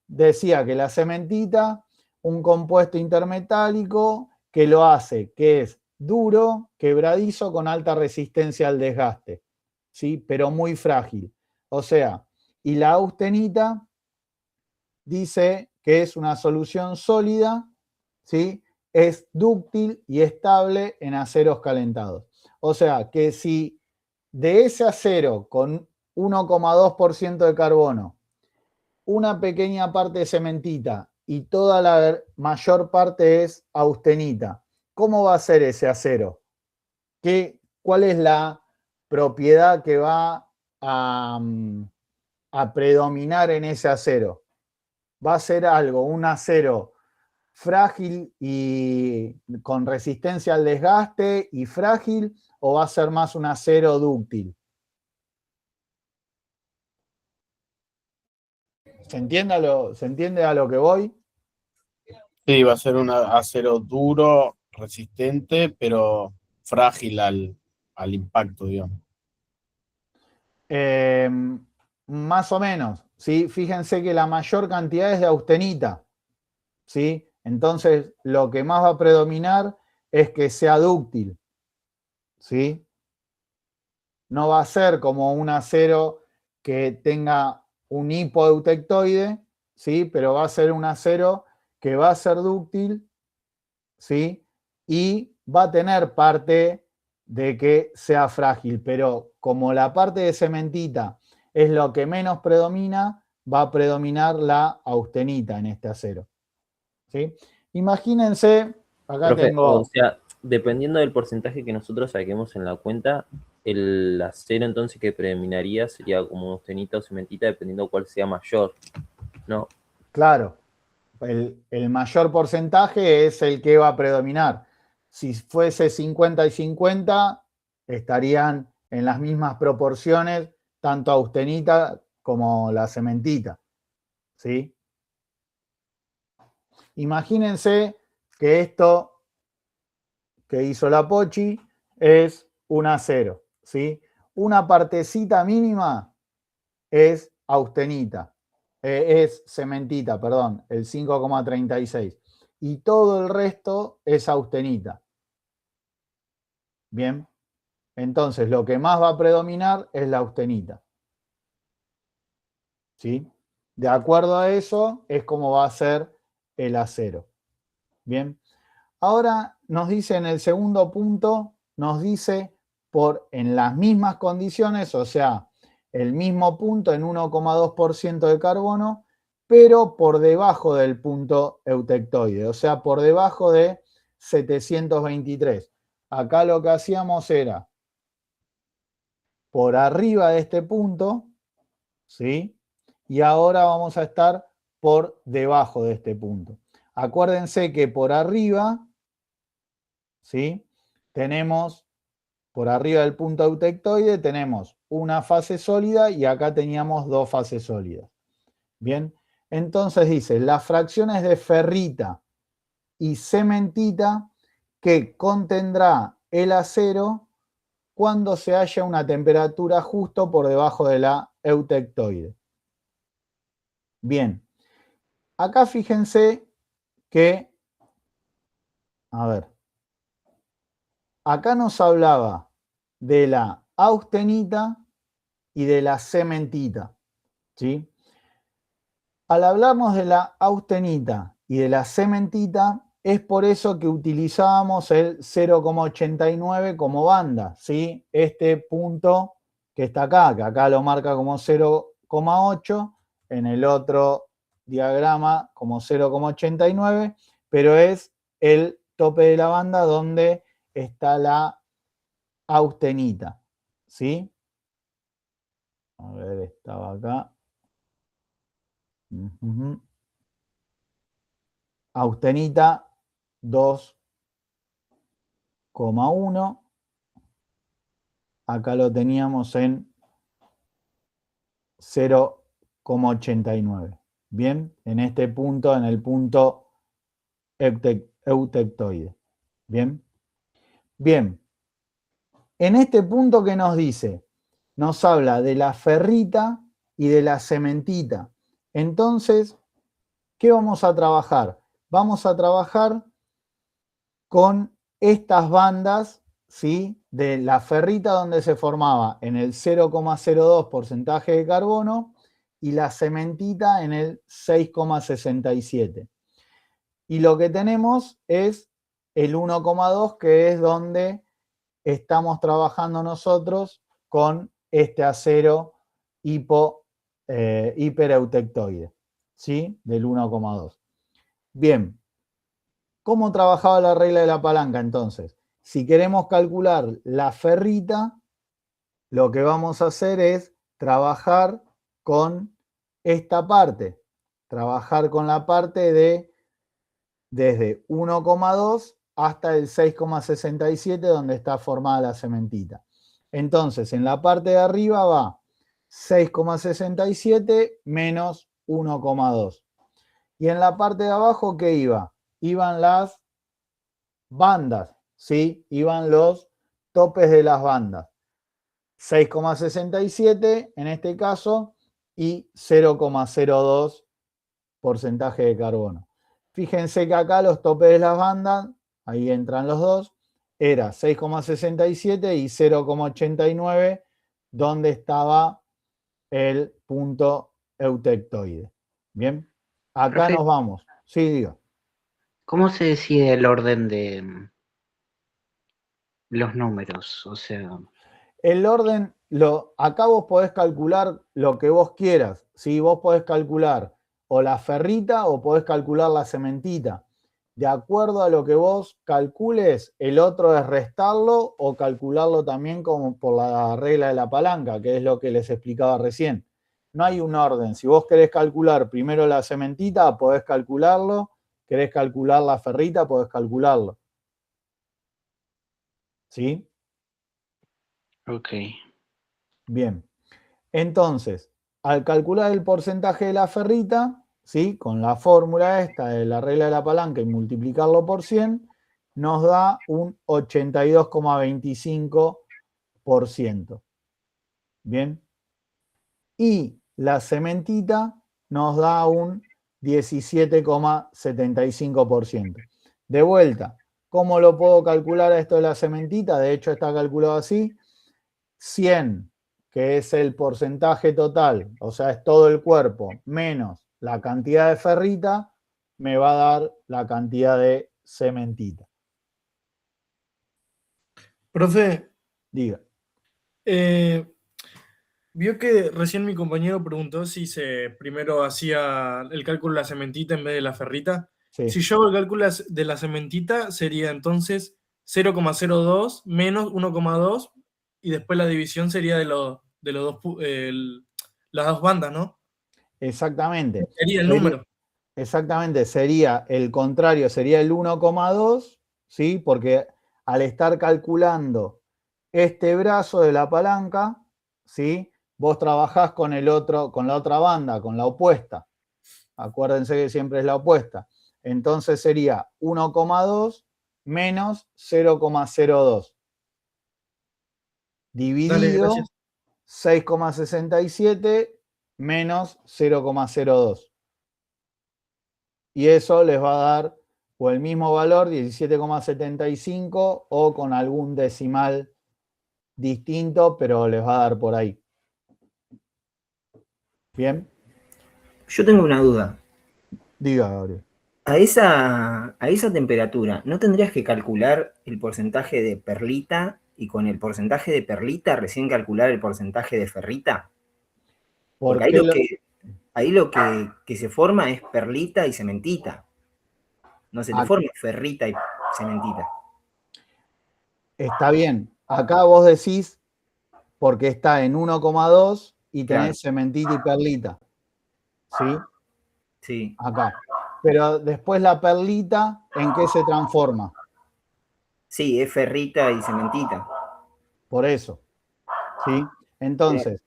Decía que la cementita, un compuesto intermetálico que lo hace, que es duro, quebradizo, con alta resistencia al desgaste, ¿sí? Pero muy frágil. O sea, y la austenita dice que es una solución sólida, ¿sí? Es dúctil y estable en aceros calentados. O sea, que si de ese acero con 1,2% de carbono, una pequeña parte de cementita y toda la mayor parte es austenita, ¿cómo va a ser ese acero? ¿Cuál es la propiedad que va a predominar en ese acero? ¿Va a ser un acero frágil y con resistencia al desgaste y frágil, o va a ser más un acero dúctil? ¿Se entiende a lo que voy? Sí, va a ser un acero duro, resistente, pero frágil al impacto, digamos. Más o menos, ¿sí? Fíjense que la mayor cantidad es de austenita, ¿sí? Entonces, lo que más va a predominar es que sea dúctil, ¿sí? No va a ser como un acero que tenga un hipoeutectoide, ¿sí? Pero va a ser un acero que va a ser dúctil, ¿sí? Y va a tener parte de que sea frágil, pero como la parte de cementita es lo que menos predomina, va a predominar la austenita en este acero, ¿sí? Imagínense, acá Profe, tengo... o sea, dependiendo del porcentaje que nosotros saquemos en la cuenta, el acero entonces que predominaría sería como austenita o cementita, dependiendo cuál sea mayor, ¿no? Claro, el mayor porcentaje es el que va a predominar. Si fuese 50 y 50, estarían en las mismas proporciones, tanto austenita como la cementita, ¿sí? Imagínense que esto que hizo la Pochi es un acero, ¿sí? Una partecita mínima es austenita, es cementita, perdón, el 5,36. Y todo el resto es austenita. Bien, entonces lo que más va a predominar es la austenita. ¿Sí? De acuerdo a eso es como va a ser el acero. Bien, ahora nos dice en el segundo punto, nos dice en las mismas condiciones, o sea, el mismo punto en 1,2% de carbono, pero por debajo del punto eutectoide, o sea, por debajo de 723. Acá lo que hacíamos era, por arriba de este punto, ¿sí? Y ahora vamos a estar por debajo de este punto. Acuérdense que por arriba, ¿sí? Tenemos, por arriba del punto eutectoide, tenemos una fase sólida y acá teníamos dos fases sólidas. Bien, entonces dice, las fracciones de ferrita y cementita que contendrá el acero cuando se haya una temperatura justo por debajo de la eutectoide. Bien, acá fíjense que, a ver, acá nos hablaba de la austenita y de la cementita, ¿sí? Al hablarnos de la austenita y de la cementita, es por eso que utilizábamos el 0,89 como banda, ¿sí? Este punto que está acá, que acá lo marca como 0,8, en el otro diagrama como 0,89, pero es el tope de la banda donde está la austenita, ¿sí? A ver, estaba acá. Austenita 2,1. Acá lo teníamos en 0,89. Bien, en este punto, en el punto eutectoide. Bien. Bien. En este punto que nos dice, nos habla de la ferrita y de la cementita. Entonces, ¿qué vamos a trabajar? Vamos a trabajar con estas bandas, ¿sí? De la ferrita donde se formaba en el 0,02 porcentaje de carbono y la cementita en el 6,67. Y lo que tenemos es el 1,2, que es donde estamos trabajando nosotros con este acero hipereutectoide, ¿sí? Del 1,2. Bien, ¿cómo trabajaba la regla de la palanca entonces? Si queremos calcular la ferrita, lo que vamos a hacer es trabajar con esta parte, trabajar con la parte de desde 1,2 hasta el 6,67 donde está formada la cementita. Entonces, en la parte de arriba va 6,67 menos 1,2. Y en la parte de abajo, ¿qué iba? Iban las bandas, ¿sí? Iban los topes de las bandas. 6,67 en este caso y 0,02 porcentaje de carbono. Fíjense que acá los topes de las bandas, ahí entran los dos, era 6,67 y 0,89, donde estaba el punto eutectoide. Bien, acá Profe, nos vamos. Sí, digo. ¿cómo se decide el orden de los números? O sea, El orden, acá vos podés calcular lo que vos quieras. ¿Sí? Vos podés calcular o la ferrita o podés calcular la cementita. De acuerdo a lo que vos calcules, el otro es restarlo o calcularlo también como por la regla de la palanca, que es lo que les explicaba recién. No hay un orden. Si vos querés calcular primero la cementita, podés calcularlo. Querés calcular la ferrita, podés calcularlo. ¿Sí? ok. Bien. Entonces, al calcular el porcentaje de la ferrita, ¿sí? Con la fórmula esta de la regla de la palanca y multiplicarlo por 100, nos da un 82,25%. Bien. Y la cementita nos da un 17,75%. De vuelta, ¿cómo lo puedo calcular a esto de la cementita? De hecho, está calculado así. 100, que es el porcentaje total, o sea, es todo el cuerpo, menos la cantidad de ferrita, me va a dar la cantidad de cementita. Profe, Diga. vio que recién mi compañero preguntó si se primero hacía el cálculo de la cementita en vez de la ferrita. Sí. Si yo hago el cálculo de la cementita, sería entonces 0,02 menos 1,2 y después la división sería de los dos, las dos bandas, ¿no? Exactamente. Sería el número. Exactamente, sería el contrario, sería el 1,2, ¿sí? Porque al estar calculando este brazo de la palanca, ¿sí? Vos trabajás con el otro, con la otra banda, con la opuesta. Acuérdense que siempre es la opuesta. Entonces sería 1,2 menos 0,02. Dale, Dividido gracias. 6,67 menos 0,02. Y eso les va a dar o el mismo valor, 17,75, o con algún decimal distinto, pero les va a dar por ahí. ¿Bien? Yo tengo una duda. Diga, Gabriel. A esa temperatura, ¿no tendrías que calcular el porcentaje de perlita y con el porcentaje de perlita recién calcular el porcentaje de ferrita? Porque ahí lo que se forma es perlita y cementita. No se te forma ferrita y cementita. Está bien. Acá vos decís porque está en 1,2 y tenés Claro. cementita y perlita. ¿Sí? Sí. Acá. Pero después la perlita, ¿en qué se transforma? Sí, es ferrita y cementita. Por eso. ¿Sí? Entonces,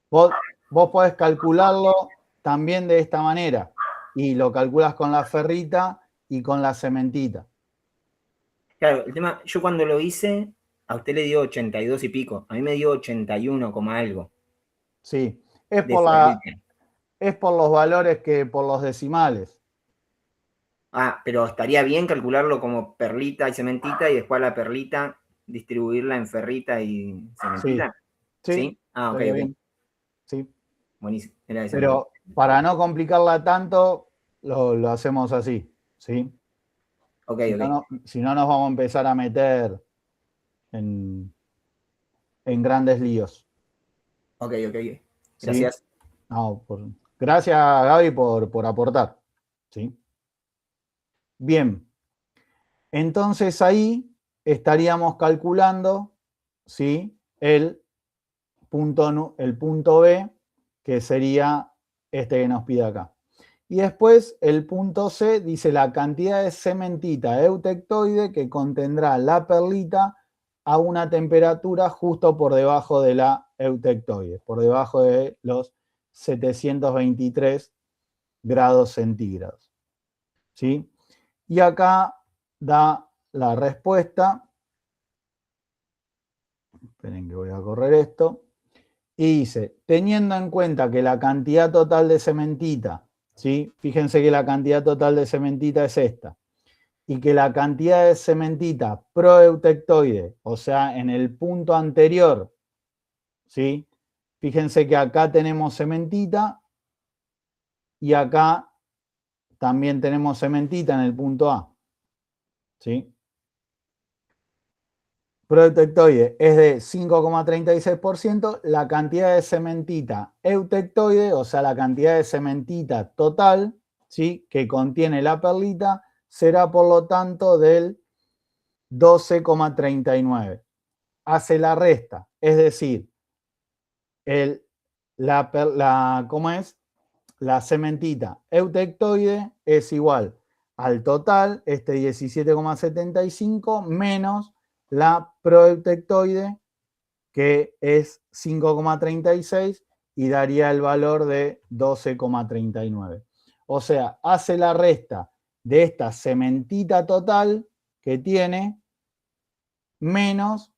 vos podés calcularlo también de esta manera. Y lo calculas con la ferrita y con la cementita. Claro, el tema, yo cuando lo hice, a usted le dio 82 y pico. A mí me dio 81, algo. Sí. Es De por, ferrita. es por los valores que por los decimales. Ah, pero estaría bien calcularlo como perlita y cementita y después a la perlita distribuirla en ferrita y cementita. Sí. ¿Sí? Ah, ok, Estaría ok. bien. Sí. Buenísimo. Era eso. Pero para no complicarla tanto, lo hacemos así. ¿Sí? Ok, ok. Si no, nos vamos a empezar a meter en grandes líos. Ok, ok. ¿Sí? Gracias. No, gracias, Gaby, por aportar. ¿Sí? Bien. Entonces ahí estaríamos calculando, ¿sí? el punto B, que sería este que nos pide acá. Y después el punto C dice la cantidad de cementita eutectoide que contendrá la perlita a una temperatura justo por debajo de la eutectoide, por debajo de los 723 grados centígrados. ¿Sí? Y acá da la respuesta. Esperen que voy a correr esto. Y dice, teniendo en cuenta que la cantidad total de cementita, ¿sí? Fíjense que la cantidad total de cementita es esta, y que la cantidad de cementita proeutectoide, o sea, en el punto anterior, ¿sí? Fíjense que acá tenemos cementita y acá también tenemos cementita en el punto A, ¿sí? Proeutectoide es de 5,36%, la cantidad de cementita eutectoide, o sea, la cantidad de cementita total, ¿sí? que contiene la perlita, será por lo tanto del 12,39. Hace la resta, es decir, ¿cómo es? La cementita eutectoide es igual al total, este 17,75, menos la proeutectoide, que es 5,36 y daría el valor de 12,39. O sea, hace la resta de esta cementita total que tiene menos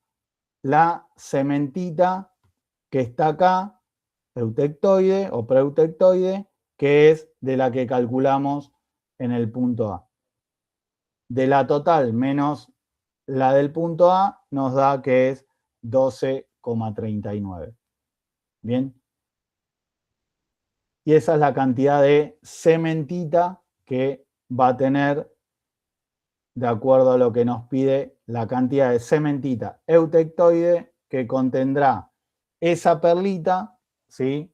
la cementita que está acá, eutectoide o preeutectoide, que es de la que calculamos en el punto A. De la total menos la del punto A nos da que es 12,39. ¿Bien? Y esa es la cantidad de cementita que va a tener, de acuerdo a lo que nos pide, la cantidad de cementita eutectoide que contendrá esa perlita, ¿sí?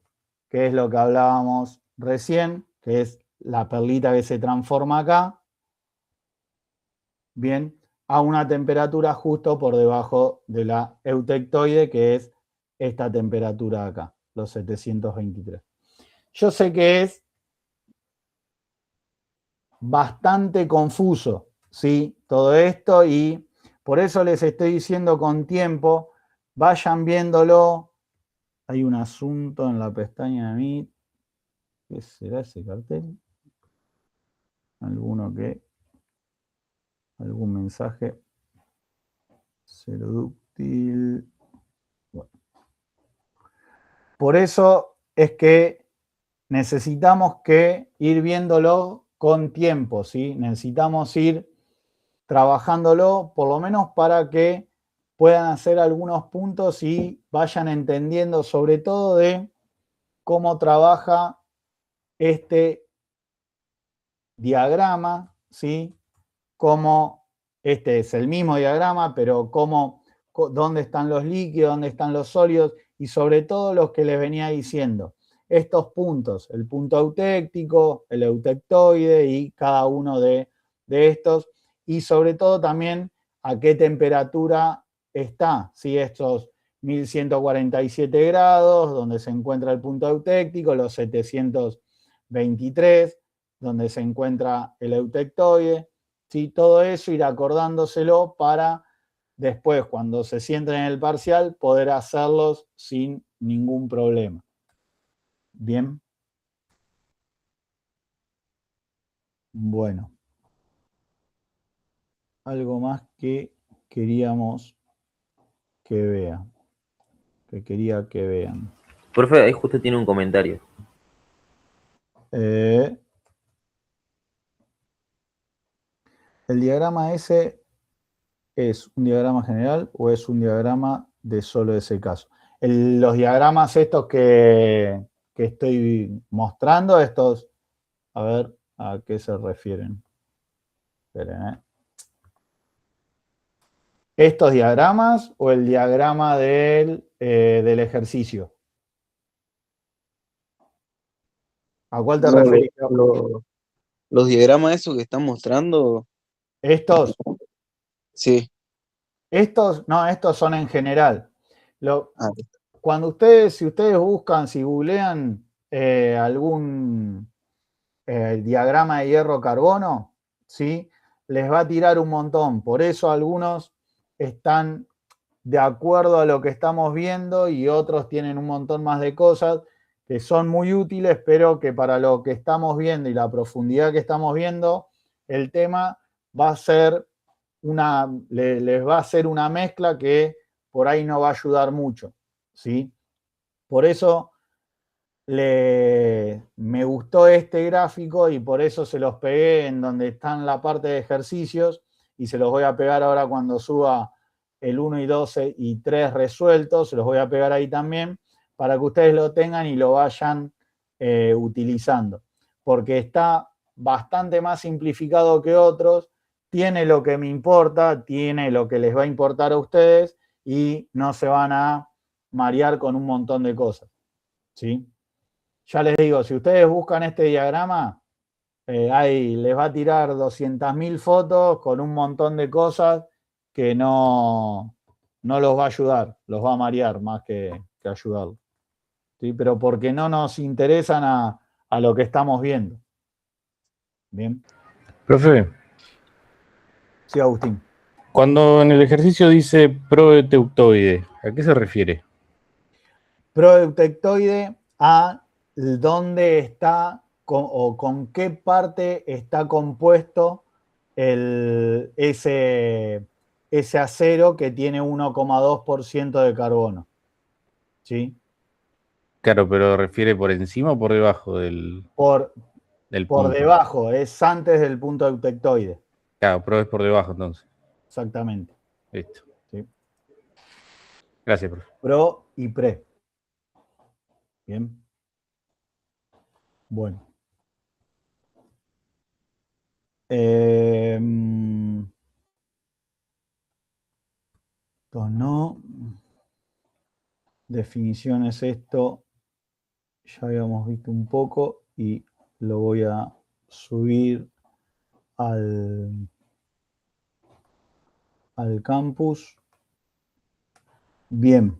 Que es lo que hablábamos recién, que es la perlita que se transforma acá, bien, a una temperatura justo por debajo de la eutectoide, que es esta temperatura de acá, los 723. Yo sé que es bastante confuso, ¿sí? Todo esto, y por eso les estoy diciendo con tiempo, vayan viéndolo. Hay un asunto en la pestaña de Meet. ¿Qué será ese cartel? Algún mensaje. Cero dúctil. Bueno. Por eso es que necesitamos que ir viéndolo con tiempo, ¿sí? Necesitamos ir trabajándolo, por lo menos para que puedan hacer algunos puntos y vayan entendiendo sobre todo de cómo trabaja este diagrama, ¿sí? Cómo este es el mismo diagrama, pero dónde están los líquidos, dónde están los sólidos, y sobre todo los que les venía diciendo. Estos puntos, el punto eutéctico, el eutectoide y cada uno de estos, y sobre todo también a qué temperatura está, ¿sí? Estos 1147 grados, donde se encuentra el punto eutéctico, los 723, donde se encuentra el eutectoide, ¿sí? Todo eso ir acordándoselo para después, cuando se sienten en el parcial, poder hacerlos sin ningún problema. Bien. Bueno. Algo más que queríamos que vean. Que quería que vean. Profe, ahí justo tiene un comentario. El diagrama ese ¿es un diagrama general o es un diagrama de solo ese caso? Los diagramas estos que estoy mostrando, estos, a ver a qué se refieren. Esperen, ¿Estos diagramas o el diagrama del ejercicio? ¿A cuál te referís? Los diagramas esos que están mostrando. ¿Estos? Sí. Estos son en general. Si ustedes buscan, si googlean algún diagrama de hierro-carbono, ¿sí? Les va a tirar un montón. Por eso algunos están de acuerdo a lo que estamos viendo y otros tienen un montón más de cosas que son muy útiles, pero que para lo que estamos viendo y la profundidad que estamos viendo, el tema va a ser les va a hacer una mezcla que por ahí no va a ayudar mucho, ¿sí? Por eso me gustó este gráfico y por eso se los pegué en donde están la parte de ejercicios y se los voy a pegar ahora cuando suba el 1 y 2 y 3 resueltos, se los voy a pegar ahí también para que ustedes lo tengan y lo vayan utilizando, porque está bastante más simplificado que otros, tiene lo que me importa, tiene lo que les va a importar a ustedes y no se van a marear con un montón de cosas, ¿sí? Ya les digo, si ustedes buscan este diagrama, ahí les va a tirar 200.000 fotos con un montón de cosas que no los va a ayudar, los va a marear más que ayudarlos, ¿sí? Pero porque no nos interesan a lo que estamos viendo. Bien. Profe. Sí, Agustín. Cuando en el ejercicio dice proeutectoide, ¿a qué se refiere? Proeutectoide a dónde está con qué parte está compuesto ese acero que tiene 1,2% de carbono. ¿Sí? Claro, pero ¿refiere por encima o por debajo del Por punto? debajo, es antes del punto eutectoide. Claro, pero es por debajo entonces. Exactamente. Listo. ¿Sí? Gracias, profe. Pro y pre. Bien. Bueno. Esto no. Definiciones, esto ya habíamos visto un poco y lo voy a subir al campus. Bien.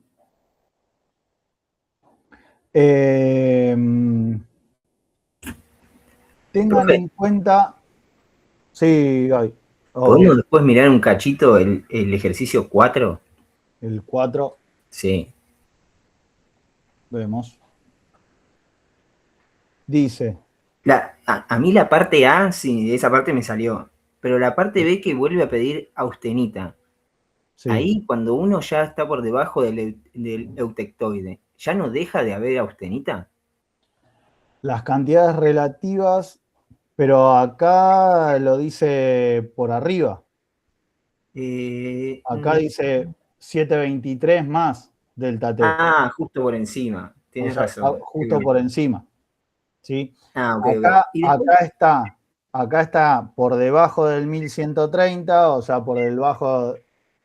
Tengan Profe. en cuenta. Sí, Gaby. ¿Podemos después mirar un cachito el ejercicio 4? El 4. Sí. Vemos. Dice. A mí la parte A, sí, esa parte me salió. Pero la parte B que vuelve a pedir austenita. Sí. Ahí, cuando uno ya está por debajo del eutectoide, ¿ya no deja de haber austenita? Las cantidades relativas, pero acá lo dice por arriba. Acá dice 723 más delta T. Ah, justo por encima. Tienes razón. Justo por encima. ¿Sí? Ah, ok, Acá está por debajo del 1130, o sea, por debajo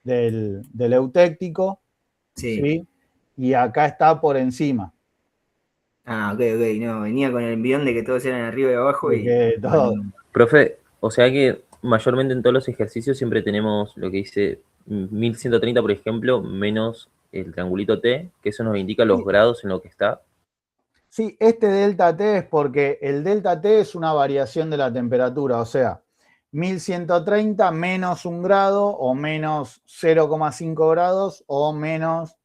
del eutéctico. Sí. Y acá está por encima. Ah, ok. No, venía con el envión de que todos eran arriba y abajo y... Profe, o sea que mayormente en todos los ejercicios siempre tenemos lo que dice 1130, por ejemplo, menos el triangulito T, que eso nos indica los grados en lo que está. Sí, este delta T es porque el delta T es una variación de la temperatura, o sea, 1130 menos 1 grado o menos 0,5 grados o menos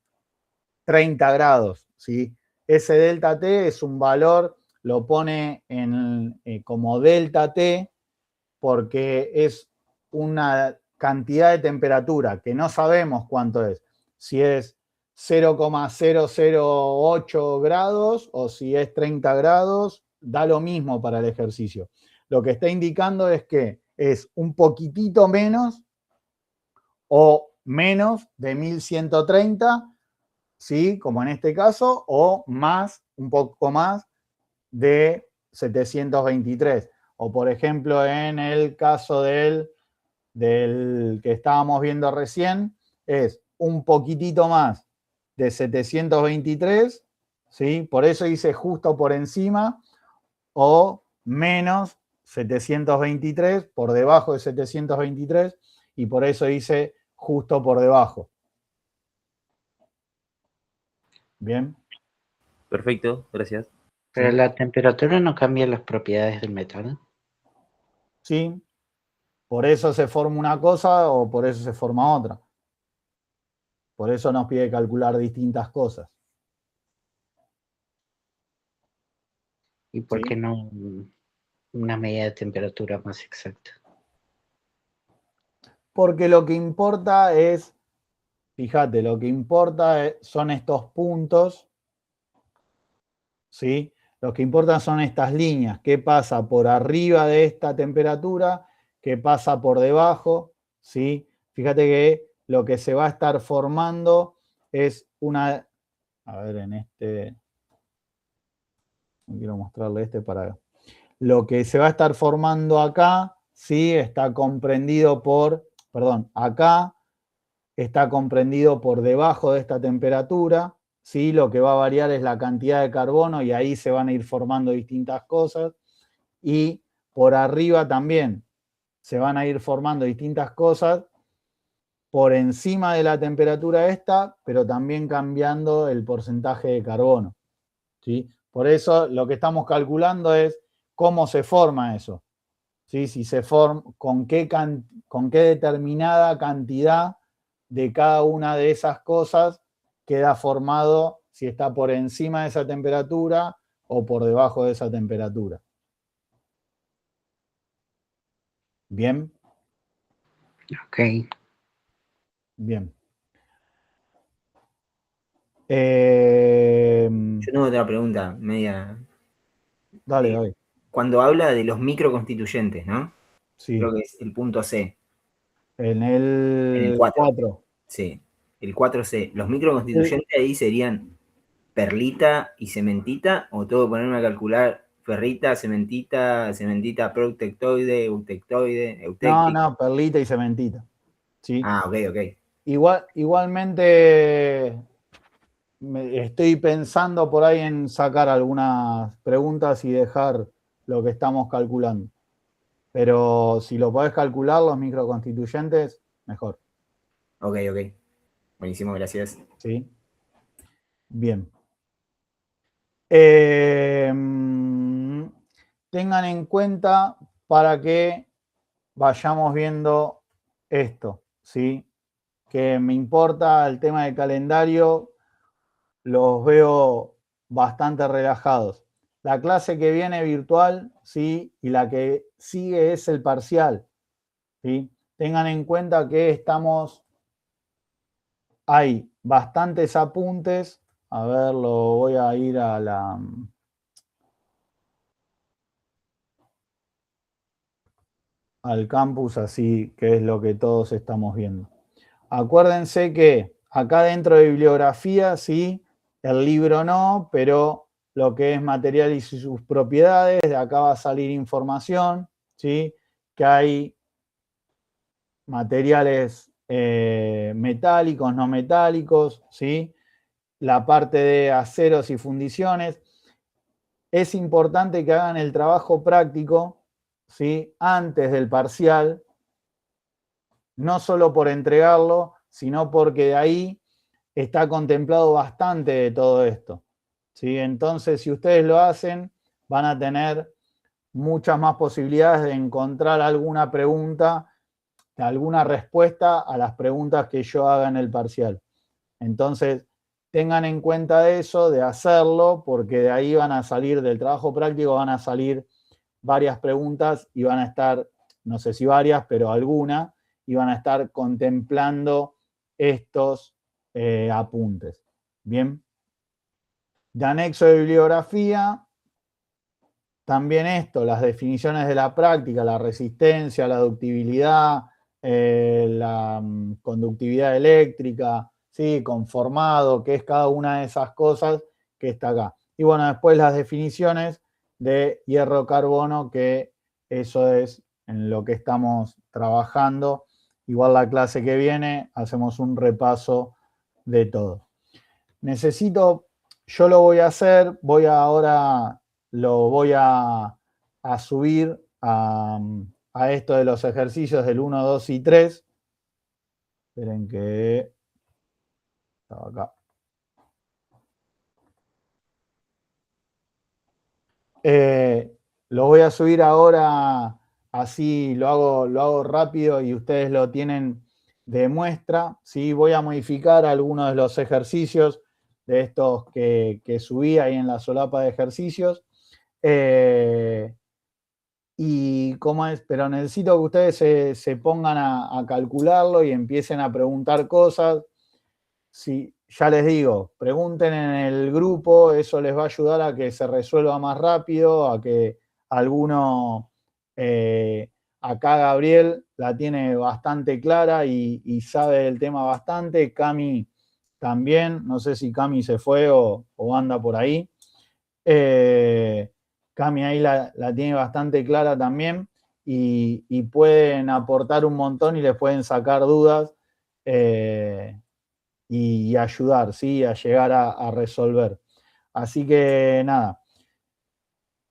30 grados, ¿sí? Ese delta T es un valor, lo pone como delta T porque es una cantidad de temperatura que no sabemos cuánto es, si es 0,008 grados o si es 30 grados, da lo mismo para el ejercicio. Lo que está indicando es que es un poquitito menos o menos de 1130, ¿sí? Como en este caso, o más, un poco más de 723. O por ejemplo, en el caso del que estábamos viendo recién, es un poquitito más de 723, ¿sí? Por eso dice justo por encima, o menos 723, por debajo de 723, y por eso dice justo por debajo. Bien. Perfecto, gracias. Pero la temperatura no cambia las propiedades del metal. Sí, por eso se forma una cosa o por eso se forma otra. Por eso nos pide calcular distintas cosas. ¿Y por qué no una medida de temperatura más exacta? Porque lo que importa es, fíjate, lo que importa son estos puntos, ¿sí? Lo que importan son estas líneas, qué pasa por arriba de esta temperatura, qué pasa por debajo, ¿sí? Fíjate que lo que se va a estar formando es una, a ver, en este, no quiero mostrarle para, lo que se va a estar formando acá, ¿sí? Está comprendido por, perdón, acá está comprendido por debajo de esta temperatura, ¿sí? Lo que va a variar es la cantidad de carbono y ahí se van a ir formando distintas cosas. Y por arriba también se van a ir formando distintas cosas por encima de la temperatura esta, pero también cambiando el porcentaje de carbono, ¿sí? Por eso lo que estamos calculando es cómo se forma eso, ¿sí? Si se forma, con qué determinada cantidad de cada una de esas cosas queda formado, si está por encima de esa temperatura o por debajo de esa temperatura. Bien, Ok. bien. Yo tengo otra pregunta, media. Dale, dale. Cuando habla de los microconstituyentes, ¿no? Sí, Creo que es el punto C, en en el el 4. 4. Sí, el 4C. ¿Los microconstituyentes ahí serían perlita y cementita? ¿O tengo que ponerme a calcular ferrita, cementita, cementita protectoide, eutectoide, No, eutectic? no, perlita y cementita. Sí. Ah, ok, ok. Igualmente estoy pensando por ahí en sacar algunas preguntas y dejar lo que estamos calculando. Pero si lo podés calcular, los microconstituyentes, mejor. Ok, ok. Buenísimo, gracias. ¿Sí? Bien. Tengan en cuenta para que vayamos viendo esto, ¿sí? Que me importa el tema del calendario, los veo bastante relajados. La clase que viene virtual, ¿sí? Y la que sigue es el parcial, ¿sí? Tengan en cuenta que hay bastantes apuntes. A ver, lo voy a ir a al campus, así que es lo que todos estamos viendo. Acuérdense que acá dentro de bibliografía, sí, el libro no, pero lo que es material y sus propiedades, de acá va a salir información, ¿sí? Que hay materiales metálicos, no metálicos, ¿sí? La parte de aceros y fundiciones. Es importante que hagan el trabajo práctico, ¿sí? Antes del parcial, no solo por entregarlo, sino porque de ahí está contemplado bastante de todo esto, ¿sí? Entonces, si ustedes lo hacen, van a tener muchas más posibilidades de encontrar alguna pregunta, alguna respuesta a las preguntas que yo haga en el parcial. Entonces, tengan en cuenta eso, de hacerlo, porque de ahí van a salir, del trabajo práctico van a salir varias preguntas y van a estar, no sé si varias, pero alguna, y van a estar contemplando estos apuntes. Bien. De anexo de bibliografía, también esto, las definiciones de la práctica, la resistencia, la ductibilidad, la conductividad eléctrica, ¿sí? Conformado, que es cada una de esas cosas que está acá. Y bueno, después las definiciones de hierro-carbono, que eso es en lo que estamos trabajando. Igual la clase que viene hacemos un repaso de todo. Yo lo voy a hacer, lo voy a subir a esto de los ejercicios del 1, 2 y 3. Esperen que estaba acá. Lo voy a subir ahora, así lo hago rápido y ustedes lo tienen de muestra, ¿sí? Voy a modificar algunos de los ejercicios de estos que subí ahí en la solapa de ejercicios. Y cómo es, pero necesito que ustedes se pongan a calcularlo y empiecen a preguntar cosas. Si, ya les digo, pregunten en el grupo, eso les va a ayudar a que se resuelva más rápido, a que alguno, acá Gabriel la tiene bastante clara y sabe del tema bastante, Cami también, no sé si Cami se fue o anda por ahí. Cami ahí la tiene bastante clara también y pueden aportar un montón y les pueden sacar dudas y ayudar, ¿sí? A llegar a resolver. Así que nada,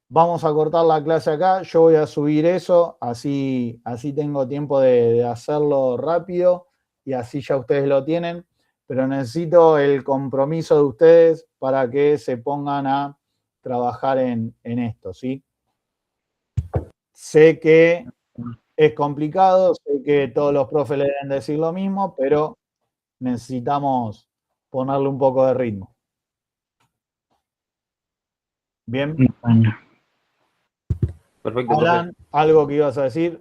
vamos a cortar la clase acá, yo voy a subir eso, así tengo tiempo de hacerlo rápido y así ya ustedes lo tienen, pero necesito el compromiso de ustedes para que se pongan a trabajar en esto, ¿sí? Sé que es complicado, sé que todos los profes le deben decir lo mismo, pero necesitamos ponerle un poco de ritmo. Bien. Bueno. Perfecto, profe. Alan, ¿algo que ibas a decir?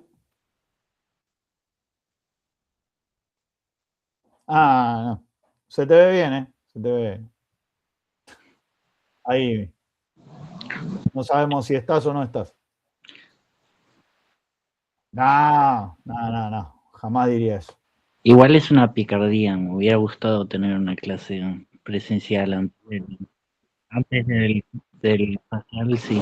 Ah, no. Se te ve bien, ¿eh? Se te ve. Ahí. No sabemos si estás o no estás. No. Jamás diría eso. Igual es una picardía, me hubiera gustado tener una clase presencial antes del parcial, sí.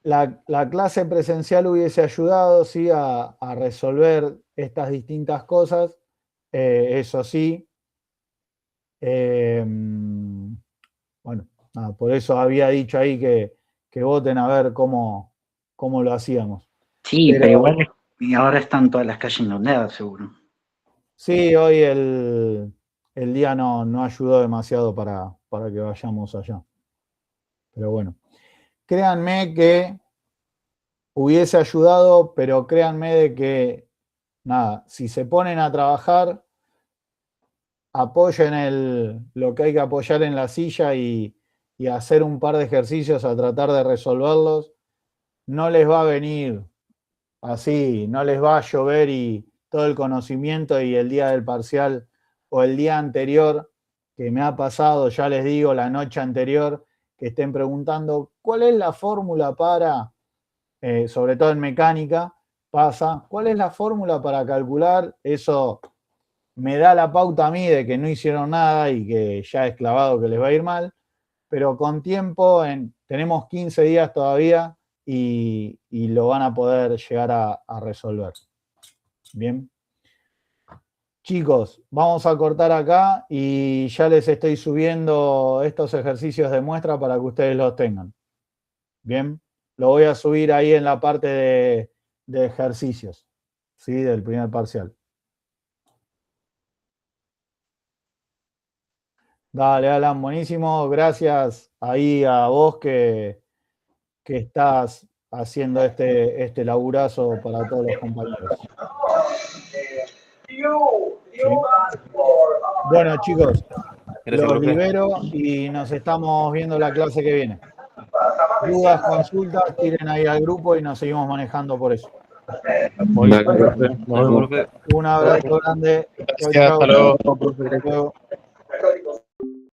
La clase presencial hubiese ayudado, sí, a resolver estas distintas cosas, eso sí. Bueno, nada, por eso había dicho ahí que voten a ver cómo lo hacíamos. Sí, pero igual y ahora están todas las calles inundadas, seguro. Sí, hoy el día no ayudó demasiado para que vayamos allá. Pero bueno, créanme que hubiese ayudado, pero créanme de que, nada, si se ponen a trabajar, apoyen lo que hay que apoyar en la silla y hacer un par de ejercicios a tratar de resolverlos. No les va a venir así, no les va a llover y todo el conocimiento y el día del parcial o el día anterior, que me ha pasado, ya les digo, la noche anterior, que estén preguntando cuál es la fórmula para, sobre todo en mecánica, pasa, ¿cuál es la fórmula para calcular? Eso me da la pauta a mí de que no hicieron nada y que ya es clavado que les va a ir mal, pero con tiempo, tenemos 15 días todavía y lo van a poder llegar a resolver. Bien. Chicos, vamos a cortar acá y ya les estoy subiendo estos ejercicios de muestra para que ustedes los tengan. Bien, lo voy a subir ahí en la parte de ejercicios, ¿sí? Del primer parcial. Dale, Alan, buenísimo. Gracias ahí a vos que estás haciendo este laburazo para todos los compañeros. ¿Sí? Bueno, chicos, Gracias, los profe. libero y nos estamos viendo la clase que viene. Dudas, consultas, tiren ahí al grupo y nos seguimos manejando por eso. Dale, profe. Nos vemos. Profe. Un abrazo grande. Chau, Gracias, hasta luego. Hasta luego.